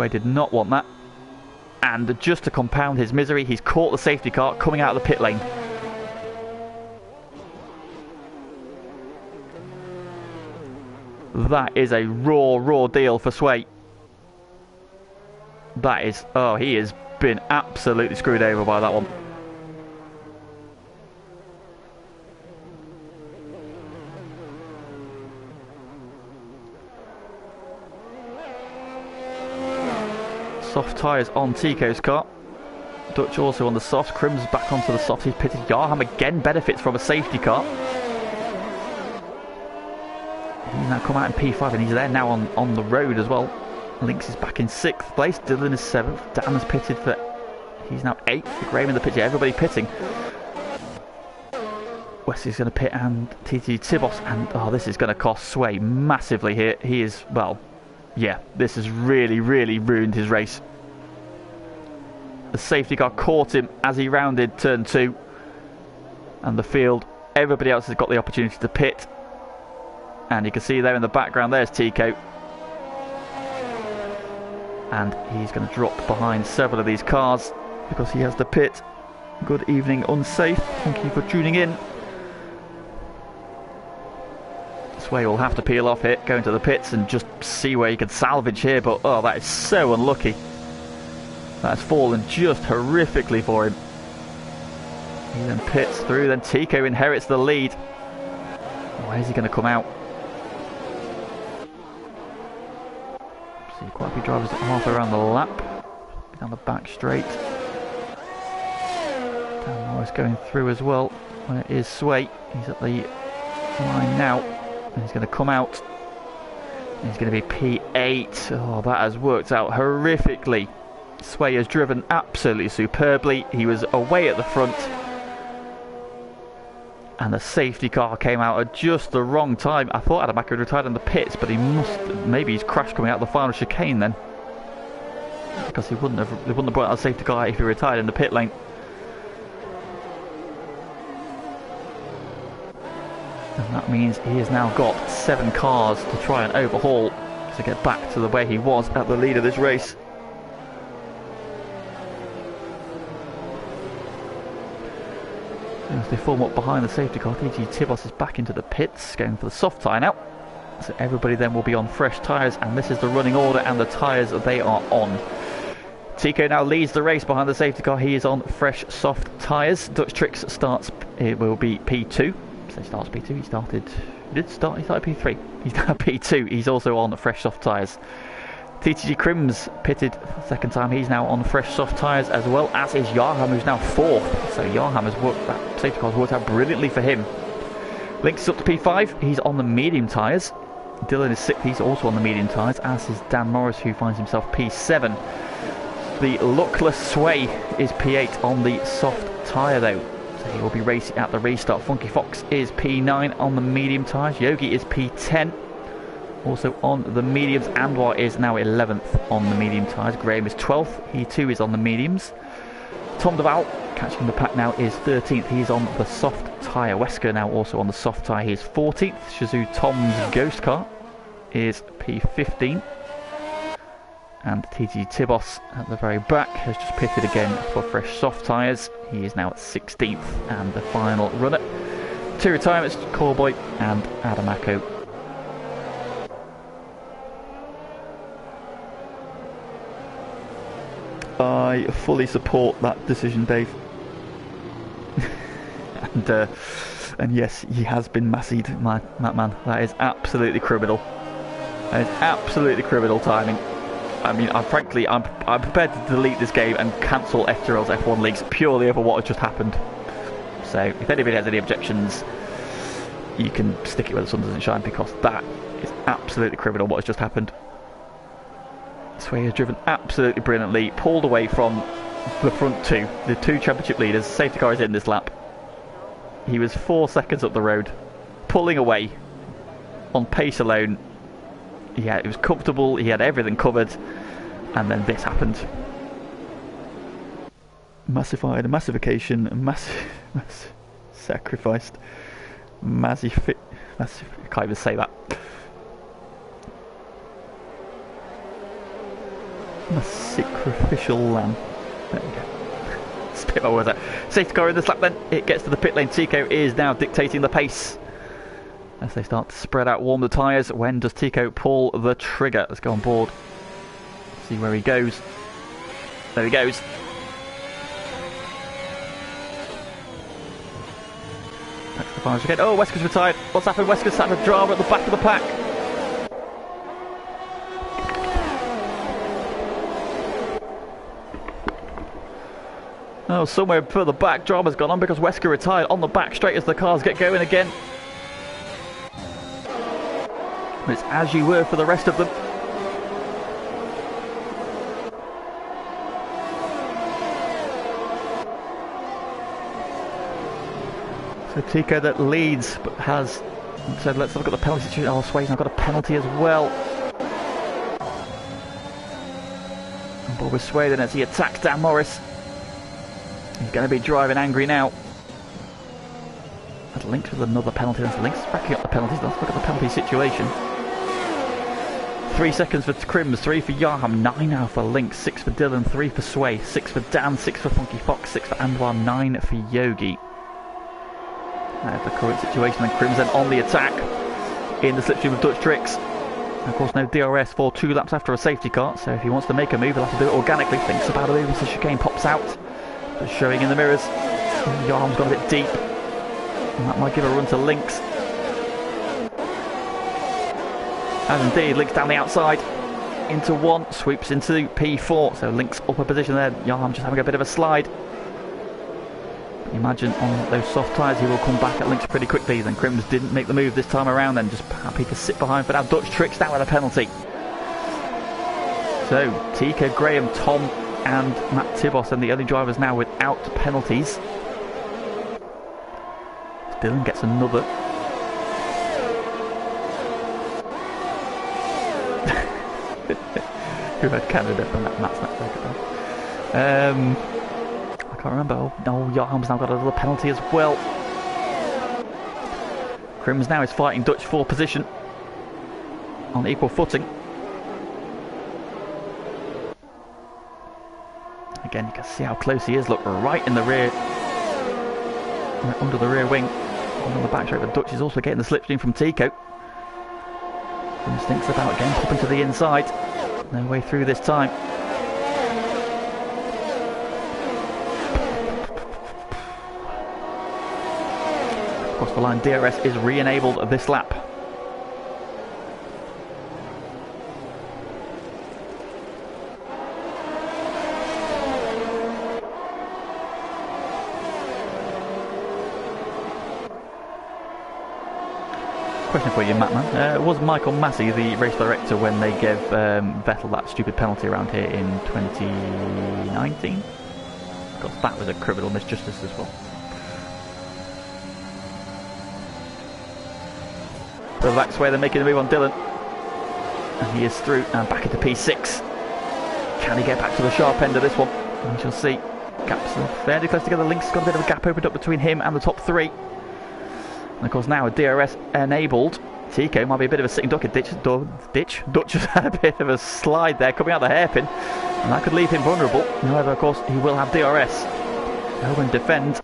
did not want that, and just to compound his misery, he's caught the safety car coming out of the pit lane. That is a raw deal for Sway. That is, oh, he has been absolutely screwed over by that one. Soft tyres on Tico's car. Dutch also on the softs. Crims back onto the softs. He's pitted. Yarham again benefits from a safety car. He's now come out in P5 and he's there now on the road as well. Lynx is back in 6th place. Dylan is 7th. Dan has pitted for... He's now 8th. Graham in the pit. Everybody pitting. Wesley's going to pit, and TT Tibos. And oh, this is going to cost Sway massively here. He is, well, yeah, this has really ruined his race. The safety car caught him as he rounded turn 2. And the field, everybody else has got the opportunity to pit. And you can see there in the background, there's Tico. And he's going to drop behind several of these cars because he has to pit. Good evening, Unsafe. Thank you for tuning in. Sway will have to peel off here, go into the pits and just see where he can salvage here. But oh, that is so unlucky. That's fallen just horrifically for him. He then pits through, then Tico inherits the lead. Where's he going to come out? See quite a few drivers halfway around the lap. Down the back straight. Dan Morris going through as well. Where is Sway? He's at the line now. And he's going to come out. And he's going to be P8. Oh, that has worked out horrifically. Sway has driven absolutely superbly. He was away at the front. And the safety car came out at just the wrong time. I thought Adamaka had retired in the pits, but he must... Maybe he's crashed coming out the final chicane then. Because they wouldn't have brought out a safety car if he retired in the pit lane. And that means he has now got 7 cars to try and overhaul to get back to the way he was at the lead of this race. As they form up behind the safety car, TG Tibos is back into the pits, going for the soft tyre now. So everybody then will be on fresh tyres, and this is the running order and the tyres they are on. Tico now leads the race behind the safety car. He is on fresh soft tyres. Dutch Tricks starts, it will be P2. So he starts P2, he started P3. He's now P2, he's also on fresh soft tyres. TTG Crims pitted for the second time, he's now on fresh soft tyres, as well as is Yarham, who's now 4th. So Yarham has worked, that safety car's worked out brilliantly for him. Lynx is up to P5, he's on the medium tyres. Dylan is 6th, he's also on the medium tyres, as is Dan Morris, who finds himself P7. The luckless Sway is P8 on the soft tyre though. So he will be racing at the restart. Funky Fox is P9 on the medium tyres. Yogi is P10. Also on the mediums. Anwar is now 11th on the medium tyres. Graham is 12th. He too is on the mediums. Tom Deval, catching the pack now, is 13th. He's on the soft tyre. Wesker now also on the soft tyre. He is 14th. Shazoo Tom's Ghost Car is P15. And TG Tibos at the very back has just pitted again for fresh soft tyres. He is now at 16th. And the final runner, 2 retirements, Corboy and Adamako. I fully support that decision, Dave. And yes, he has been massied, that man. That is absolutely criminal. That is absolutely criminal timing. I mean, I'm prepared to delete this game and cancel FTRL's F1 leagues purely over what has just happened. So, if anybody has any objections, you can stick it where the sun doesn't shine, because that is absolutely criminal what has just happened. Sway has driven absolutely brilliantly, pulled away from the front two, the 2 championship leaders. Safety car is in this lap. He was 4 seconds up the road, pulling away on pace alone. Yeah, it was comfortable, he had everything covered, and then this happened. Massification, sacrificed, I can't even say that. Sacrificial lamb. There we go. Spit my words out. Safety car in this lap then, it gets to the pit lane. Tico is now dictating the pace as they start to spread out, warm the tyres. When does Tico pull the trigger? Let's go on board, see where he goes. There he goes. Back to the final again. Oh, Wesker's retired. What's happened? Wesker's had a drama at the back of the pack. Oh, somewhere further back, drama's gone on because Wesker retired on the back straight as the cars get going again. But it's as you were for the rest of them. So Tico that leads, but has said, let's look at the penalty situation. Oh, Sway's now got a penalty as well. And Bob with Sway then as he attacks Dan Morris. He's going to be driving angry now. That's Lynx with another penalty. That's Lynx backing up the penalties. Let's look at the penalty situation. 3 seconds for Crims, 3 for Yarham, 9 now for Lynx, 6 for Dylan, 3 for Sway, 6 for Dan, 6 for Funky Fox, 6 for Anwar, 9 for Yogi. Now the current situation, and Crims then on the attack in the slipstream of Dutch Tricks. Of course, no DRS for 2 laps after a safety car, so if he wants to make a move, he'll have to do it organically. Thinks about a move as the chicane pops out. Just showing in the mirrors. Yarham's gone a bit deep, and that might give a run to Lynx. And indeed, Lynx down the outside into 1, sweeps into P4. So Lynx up a position there. Yarham just having a bit of a slide. Imagine on those soft tyres he will come back at links pretty quickly. Then Crims didn't make the move this time around, then just happy to sit behind for now. Dutch tricks that with a penalty. So Tico, Graham, Tom and Matt Tibos and the only drivers now without penalties. Dylan gets another. Who had Canada from that Matt's not I can't remember. Oh no, Johan's now got another penalty as well. Crims now is fighting Dutch for position on equal footing. Again, you can see how close he is. Look, right in the rear, under the rear wing, on the back straight. But Dutch is also getting the slipstream from Tico. Crims thinks about again popping to the inside. No way through this time. Across the line, DRS is re-enabled this lap. Question for you, Mattman. Was Michael Massey the race director when they gave Vettel that stupid penalty around here in 2019? Because that was a criminal misjustice as well. The back's where they're making the move on Dylan. And he is through and back into P6. Can he get back to the sharp end of this one? We shall see. Gaps are fairly close together. Link's got a bit of a gap opened up between him and the top three. And of course now with DRS enabled, Tico might be a bit of a sitting duck. Dutch has had a bit of a slide there coming out the hairpin, and that could leave him vulnerable. However, of course, he will have DRS. Over and defend.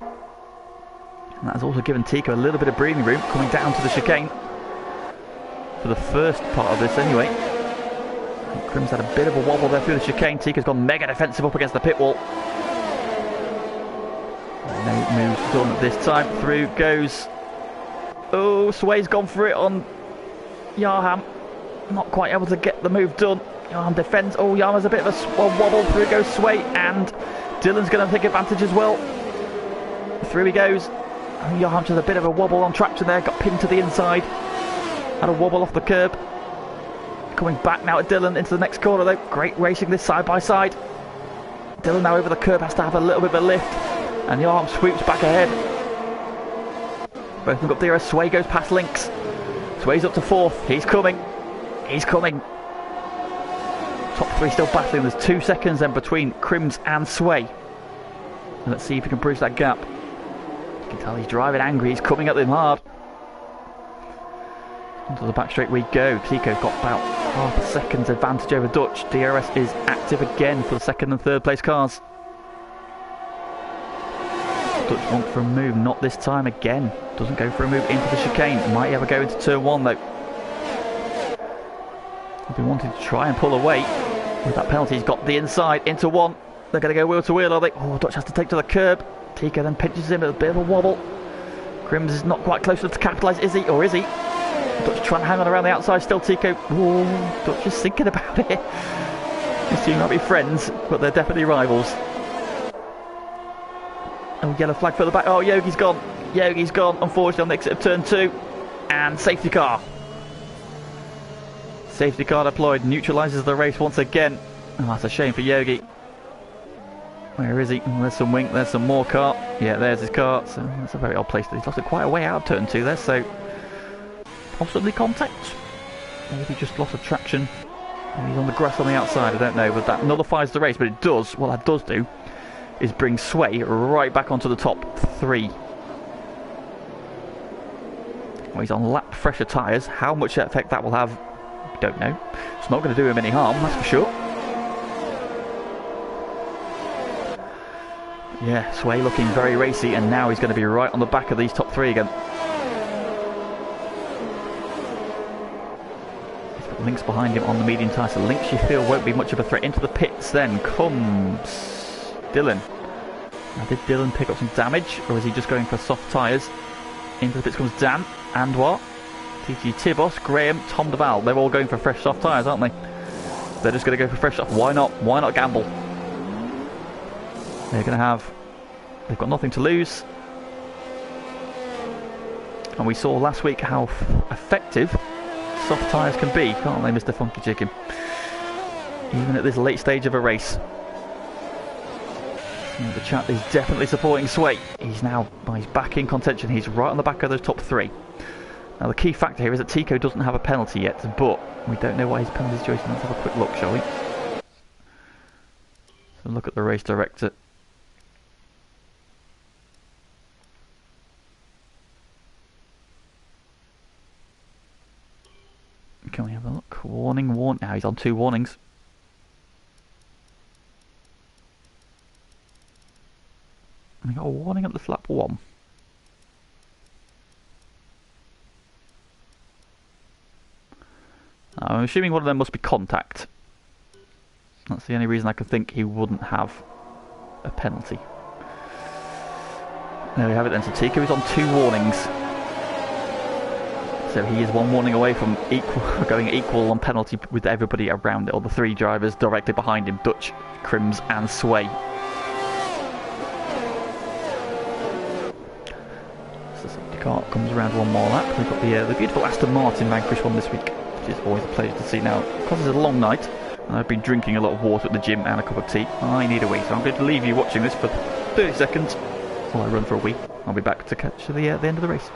And that has also given Tico a little bit of breathing room coming down to the chicane. For the first part of this anyway. Crims had a bit of a wobble there through the chicane. Tico's gone mega defensive up against the pit wall. No moves done this time. Through goes... Oh, Sway's gone for it on Yarham. Not quite able to get the move done. Yarham defends. Oh, Yarham's a bit of a wobble. Through goes Sway, and Dylan's going to take advantage as well. Through he goes. Oh, Yarham just a bit of a wobble on traction there. Got pinned to the inside. Had a wobble off the curb. Coming back now at Dylan into the next corner though. Great racing this side by side. Dylan now over the curb has to have a little bit of a lift. And Yarham swoops back ahead. Both of them got DRS. Sway goes past Links. Sway's up to fourth. He's coming. He's coming. Top three still battling. There's 2 seconds then between Crims and Sway. And let's see if he can bridge that gap. You can tell he's driving angry. He's coming at them hard. Onto the back straight we go. Tico's got about half a second's advantage over Dutch. DRS is active again for the second and third place cars. Dutch wants for a move, not this time again. Doesn't go for a move into the chicane. Might ever go into turn one though. He's been wanting to try and pull away. With that penalty, he's got the inside into one. They're going to go wheel to wheel, are they? Oh, Dutch has to take to the curb. Tico then pinches him with a bit of a wobble. Crims is not quite close enough to capitalise, is he? Or is he? Dutch trying to hang on around the outside still. Tico. Oh, Dutch is thinking about it. These two might be friends, but they're definitely rivals. Oh, yellow flag further back. Oh, Yogi's gone. Yogi's gone, unfortunately, on the exit of turn 2. And safety car. Safety car deployed. Neutralises the race once again. Oh, that's a shame for Yogi. Where is he? Oh, there's some wink. There's some more car. Yeah, there's his car. So that's a very odd place. He's lost it quite a way out of turn 2 there, so... Possibly contact. Maybe just lost of traction. Maybe he's on the grass on the outside, I don't know. But that nullifies the race. But it does, what that does do, is bring Sway right back onto the top 3. Well, he's on lap fresher tyres. How much effect that will have, we don't know. It's not going to do him any harm, that's for sure. Yeah, Sway looking very racy, and now he's going to be right on the back of these top 3 again. He's got Links behind him on the medium tyre, so Links you feel won't be much of a threat. Into the pits then comes Dylan. Now, did Dylan pick up some damage, or is he just going for soft tyres? Into the pits comes Dan, and what? TG Tibos, Graham, Tom Duval. They're all going for fresh soft tyres, aren't they? They're just going to go for fresh soft. Why not? Why not gamble? They're going to have... They've got nothing to lose. And we saw last week how effective soft tyres can be, can't they, Mr. Funky Chicken? Even at this late stage of a race. And the chat is definitely supporting Sway. He's back in contention. He's right on the back of those top three. Now the key factor here is that Tico doesn't have a penalty yet, but we don't know what his penalty situation is. Let's have a quick look, shall we? So look at the race director. Can we have a look? Warning. Now he's on 2 warnings. We got a warning at the lap 1. I'm assuming one of them must be contact. That's the only reason I could think he wouldn't have a penalty. There we have it then. So Tico is on 2 warnings. So he is 1 warning away from going equal on penalty with everybody around it, or the 3 drivers directly behind him, Dutch, Crims and Sway. So the safety car comes around 1 more lap. We've got the beautiful Aston Martin Vanquish one this week, which is always a pleasure to see. Now, because it's a long night, and I've been drinking a lot of water at the gym and a cup of tea, I need a wee, so I'm going to leave you watching this for 30 seconds while I run for a wee. I'll be back to catch the end of the race.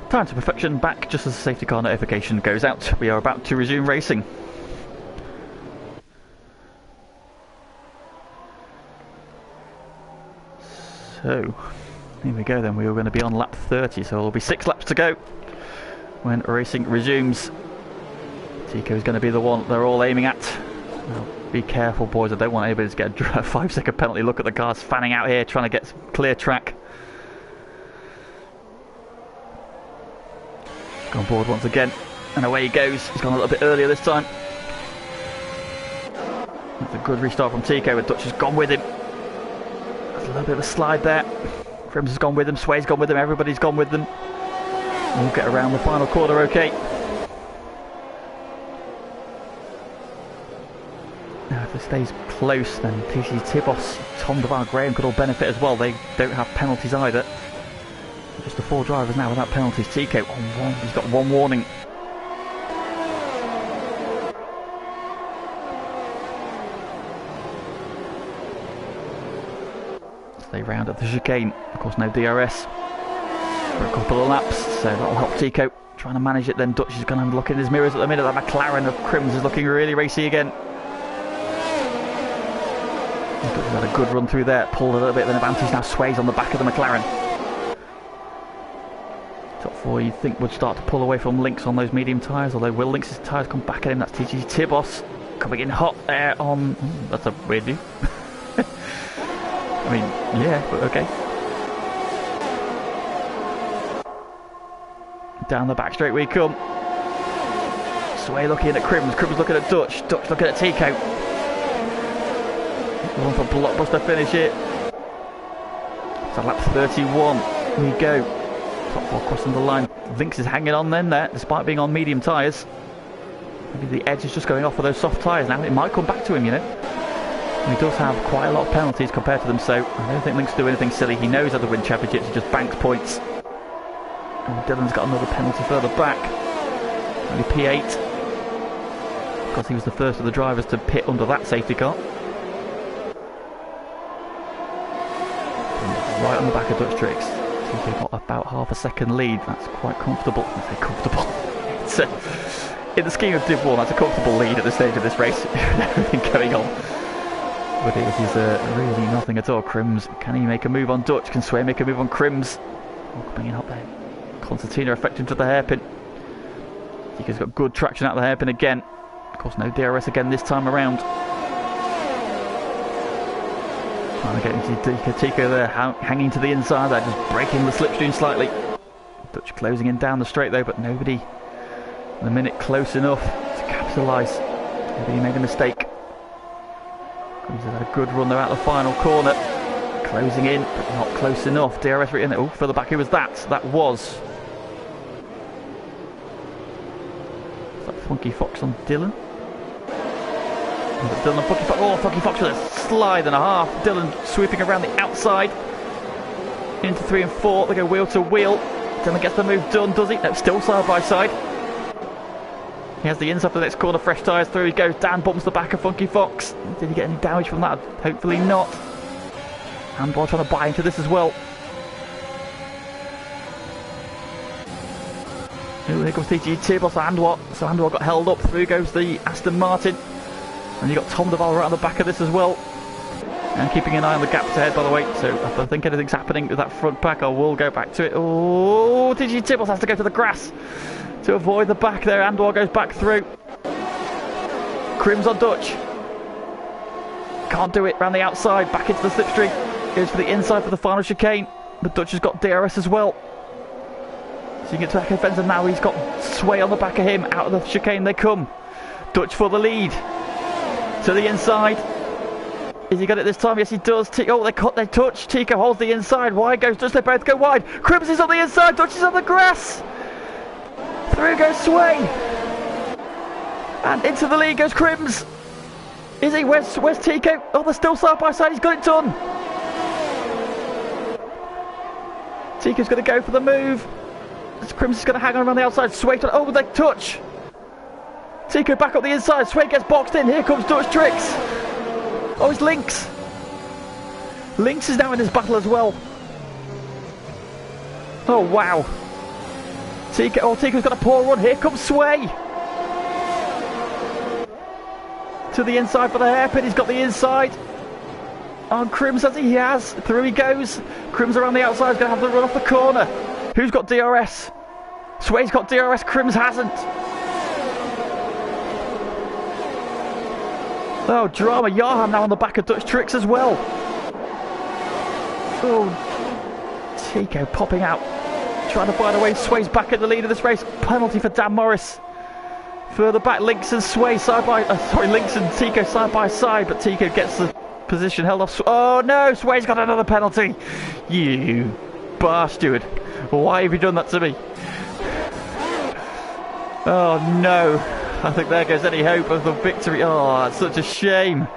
Time to perfection back just as the safety car notification goes out. We are about to resume racing. So, here we go then. We are going to be on lap 30, so there'll be 6 laps to go when racing resumes. Tico is going to be the one they're all aiming at. Now, be careful, boys. I don't want anybody to get a 5-second penalty. Look at the cars fanning out here, trying to get some clear track. On board once again, and away he goes. He's gone a little bit earlier this time. That's a good restart from Tico, and Dutch has gone with him. There's a little bit of a slide there. Crims has gone with him, Sway's gone with him, everybody's gone with them. We'll get around the final corner okay. Now if it stays close, then TC Tibos, Tom DeVar, Graham could all benefit as well. They don't have penalties either. Just the 4 drivers now without penalties. Tico on 1, he's got 1 warning. Stay round at the chicane. Of course, no DRS for a couple of laps, so that'll help Tico. Trying to manage it then. Dutch is going to have a look in his mirrors at the minute. That McLaren of Crims is looking really racy again. Dutch has had a good run through there, pulled a little bit, then advantage now sways on the back of the McLaren. Top 4 you'd think would start to pull away from Lynx on those medium tyres, although will Lynx's tyres come back at him? That's TG Tibos coming in hot there on... that's a weird view. I mean, yeah, but okay. Down the back straight we come. Sway looking at Crims, Crims looking at Dutch, Dutch looking at Tico. Going for blockbuster finish here. So lap 31 we go. Top 4 crossing the line. Lynx is hanging on then there, despite being on medium tyres. Maybe the edge is just going off with those soft tyres now. It might come back to him, you know. He does have quite a lot of penalties compared to them, so I don't think Lynx will do anything silly. He knows how to win championships, he just banks points. And Dylan's got another penalty further back. Only P8. Because he was the first of the drivers to pit under that safety car. right on the back of Dutch Tricks. Tico got about half a second lead. That's quite comfortable. I say comfortable. It's in the scheme of Div 1, that's a comfortable lead at this stage of this race. Everything going on. But it is really nothing at all. Crims, can he make a move on Dutch? Can Sway make a move on Crims? Oh, coming in up there. Constantino effective to the hairpin. Tico's got good traction out the hairpin again. Of course, no DRS again this time around. Trying to get into Tico there, hanging to the inside there, just breaking the slipstream slightly. Dutch closing in down the straight though, but nobody the minute close enough to capitalise. Nobody made a mistake. He's had a good run there out the final corner. Closing in, but not close enough. DRS right in there. Oh, further back, who was that? That was that Funky Fox on Dylan? Dylan and Funky Fox. Oh, Funky Fox with a slide and a half. Dylan sweeping around the outside. Into 3 and 4. They go wheel to wheel. Dylan gets the move done, does he? No, still side by side. He has the inside for the next corner, fresh tyres, through he goes, Dan bumps the back of Funky Fox. Did he get any damage from that? Hopefully not. Andwar trying to buy into this as well. Ooh, here comes TG Tibble for Andwar. So Andwar got held up, through goes the Aston Martin. And you got Tom Duval right on the back of this as well. And keeping an eye on the gaps ahead, by the way. So if I think anything's happening with that front pack, I will go back to it. Oh, TG Tibbles has to go to the grass to avoid the back there. Andwar goes back through. Crims on Dutch. Can't do it, round the outside, back into the slipstream. Goes for the inside for the final chicane. But Dutch has got DRS as well. So you get to the back of the fence, and now he's got Sway on the back of him. Out of the chicane they come. Dutch for the lead. To the inside. Has he got it this time? Yes, he does. Oh, they touch. Tico holds the inside. Wide goes Dutch. They both go wide. Crims is on the inside. Dutch is on the grass. Through goes Sway. And into the lead goes Crims. Is he? Where's Tico? Oh, they're still side by side. He's got it done. Tico's going to go for the move. Crims is going to hang on around the outside. Sway. Oh, they touch. Tico back up the inside. Sway gets boxed in. Here comes Dutch Tricks. Oh, it's Lynx. Lynx is now in this battle as well. Oh, wow. Tico's got a poor run. Here comes Sway. To the inside for the hairpin. He's got the inside. On Crims as he has. Through he goes. Crims around the outside. He's going to have to run off the corner. Who's got DRS? Sway's got DRS. Crims hasn't. Oh, drama. Yarham now on the back of Dutch Tricks as well. Oh, Tico popping out. Trying to find a way. Sway's back at the lead of this race. Penalty for Dan Morris. Further back, Lynx and Sway Lynx and Tico side by side, but Tico gets the position held off. Oh no, Sway's got another penalty. You bar steward. Why have you done that to me? Oh no. I think there goes any hope of the victory. Oh, it's such a shame.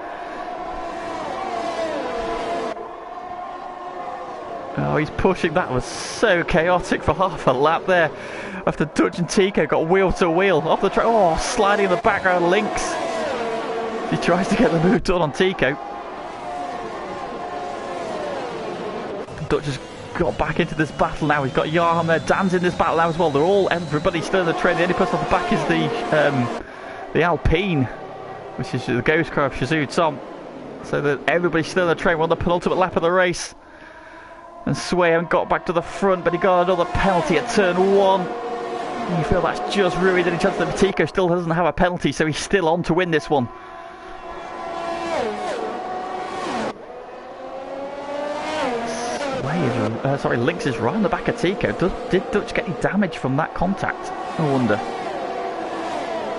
Oh, he's pushing. That was so chaotic for half a lap there. After Dutch and Tico got wheel to wheel off the track. Oh, sliding in the background, Lynx. He tries to get the move done on Tico. Dutch has got back into this battle now. He's got Yarham there. Dan's in this battle now as well. Everybody's still in the train. The only person off the back is the Alpine, which is the ghost car of Shazoo Tom. So that everybody's still in the train. We're on the penultimate lap of the race. And Sway haven't got back to the front, but he got another penalty at turn 1. You feel that's just ruined any chance that Tico still doesn't have a penalty, so he's still on to win this one. Lynx is right on the back of Tico. Did Dutch get any damage from that contact? I wonder.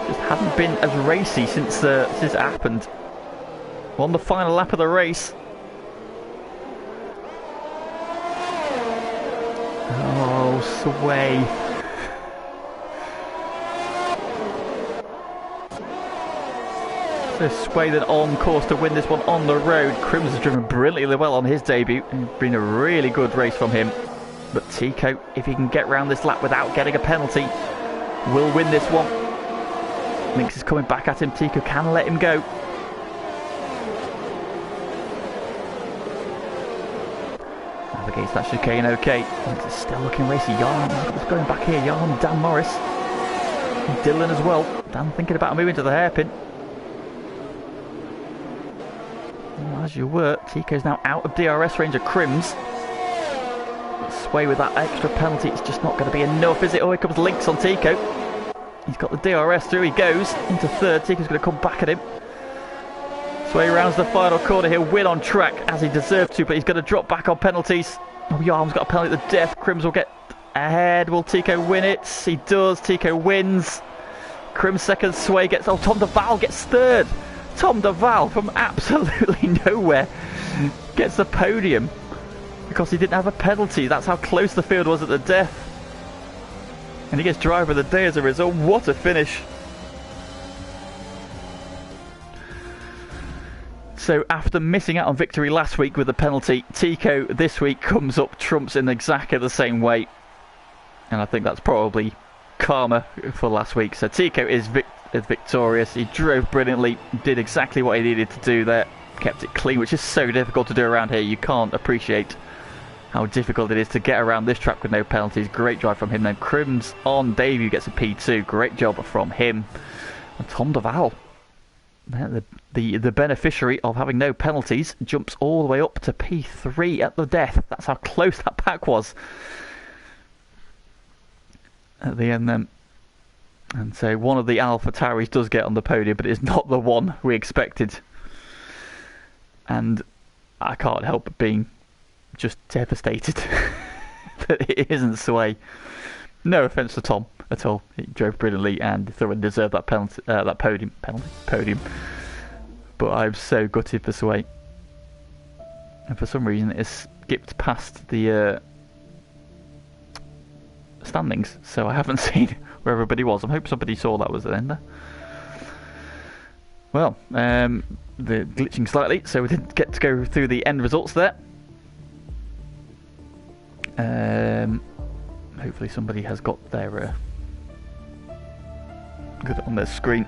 Just hasn't been as racy since it happened. We're on the final lap of the race. Oh, Sway. So Sway then on course to win this one on the road. Crims has driven brilliantly well on his debut. It's been a really good race from him. But Tico, if he can get round this lap without getting a penalty, will win this one. Lynx is coming back at him. Tico can let him go. navigates that chicane okay. It's still looking racy. Yarn, what's going back here? Yarn, Dan Morris. And Dylan as well. Dan thinking about moving to the hairpin. Well, as you were, Tico's now out of DRS range of Crims. Sway with that extra penalty, it's just not going to be enough, is it? Oh, here comes Lynx on Tico. He's got the DRS through, he goes into third. Tico's going to come back at him. Sway rounds the final corner, he'll win on track as he deserved to, but he's going to drop back on penalties. Oh, Yarm's got a penalty to death. Crims will get ahead. Will Tico win it? He does. Tico wins. Crims second, Sway gets... Oh, Tom Duval gets third. Tom Duval from absolutely nowhere gets the podium because he didn't have a penalty. That's how close the field was at the death. And he gets driver of the day as a result. What a finish. So after missing out on victory last week with the penalty, Tico this week comes up trumps in exactly the same way. And I think that's probably karma for last week. So Tico is victorious. He drove brilliantly, did exactly what he needed to do there, kept it clean, which is so difficult to do around here. You can't appreciate how difficult it is to get around this track with no penalties. Great drive from him. Then Crims on debut gets a P2. Great job from him. And Tom Duval, the beneficiary of having no penalties, jumps all the way up to P3 at the death. That's how close that pack was at the end then. And so one of the AlphaTauris does get on the podium, but it's not the one we expected. And I can't help but being just devastated that it isn't Sway. No offence to Tom at all. He drove brilliantly and thoroughly deserved that penalty, that podium. But I'm so gutted for Sway. And for some reason it skipped past the standings, so I haven't seen where everybody was. I hope somebody saw that was the end there. Well, the glitching slightly, so we didn't get to go through the end results there. Hopefully somebody has got their good on their screen.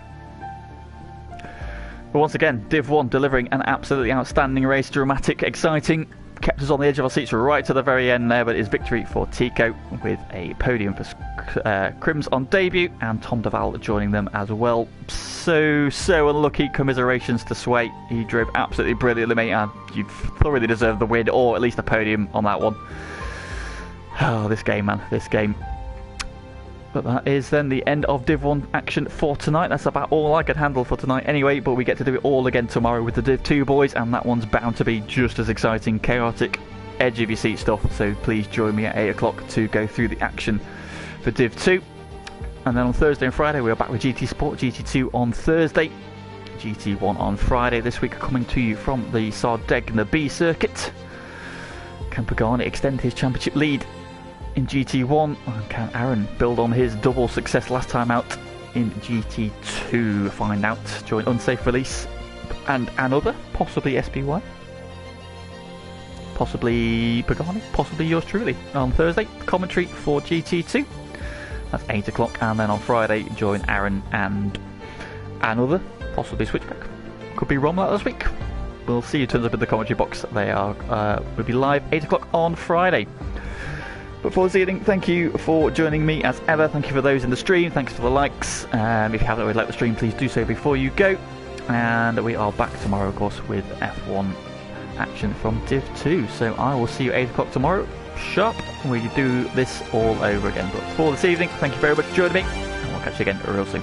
But once again, Div 1 delivering an absolutely outstanding race, dramatic, exciting, kept us on the edge of our seats right to the very end there, but it's victory for Tico with a podium for Crims on debut and Tom Duval joining them as well. So unlucky. Commiserations to Sway. He drove absolutely brilliantly, mate, and you thoroughly deserve the win, or at least a podium on that one. Oh, this game, man, this game. But that is then the end of Div 1 action for tonight. That's about all I could handle for tonight anyway, but we get to do it all again tomorrow with the Div 2 boys, and that one's bound to be just as exciting, chaotic, edge of your seat stuff. So please join me at 8 o'clock to go through the action for Div 2. And then on Thursday and Friday we are back with GT Sport, GT2 on Thursday, GT1 on Friday. This week coming to you from the Sardegna B circuit. Can Pagani extend his championship lead in GT1, and can Aaron build on his double success last time out in GT2? Find out. Join Unsafe Release and another, possibly SBY, possibly Pagani, possibly yours truly on Thursday. Commentary for GT2, that's 8 o'clock, and then on Friday join Aaron and another, possibly Switchback, could be Rom like this week. We'll see who turns up in the commentary box. They are will be live 8 o'clock on Friday. But for this evening, thank you for joining me as ever. Thank you for those in the stream. Thanks for the likes. If you haven't already liked the stream, please do so before you go. And we are back tomorrow, of course, with F1 action from Div 2. So I will see you 8 o'clock tomorrow, sharp. We do this all over again. But for this evening, thank you very much for joining me, and we'll catch you again real soon.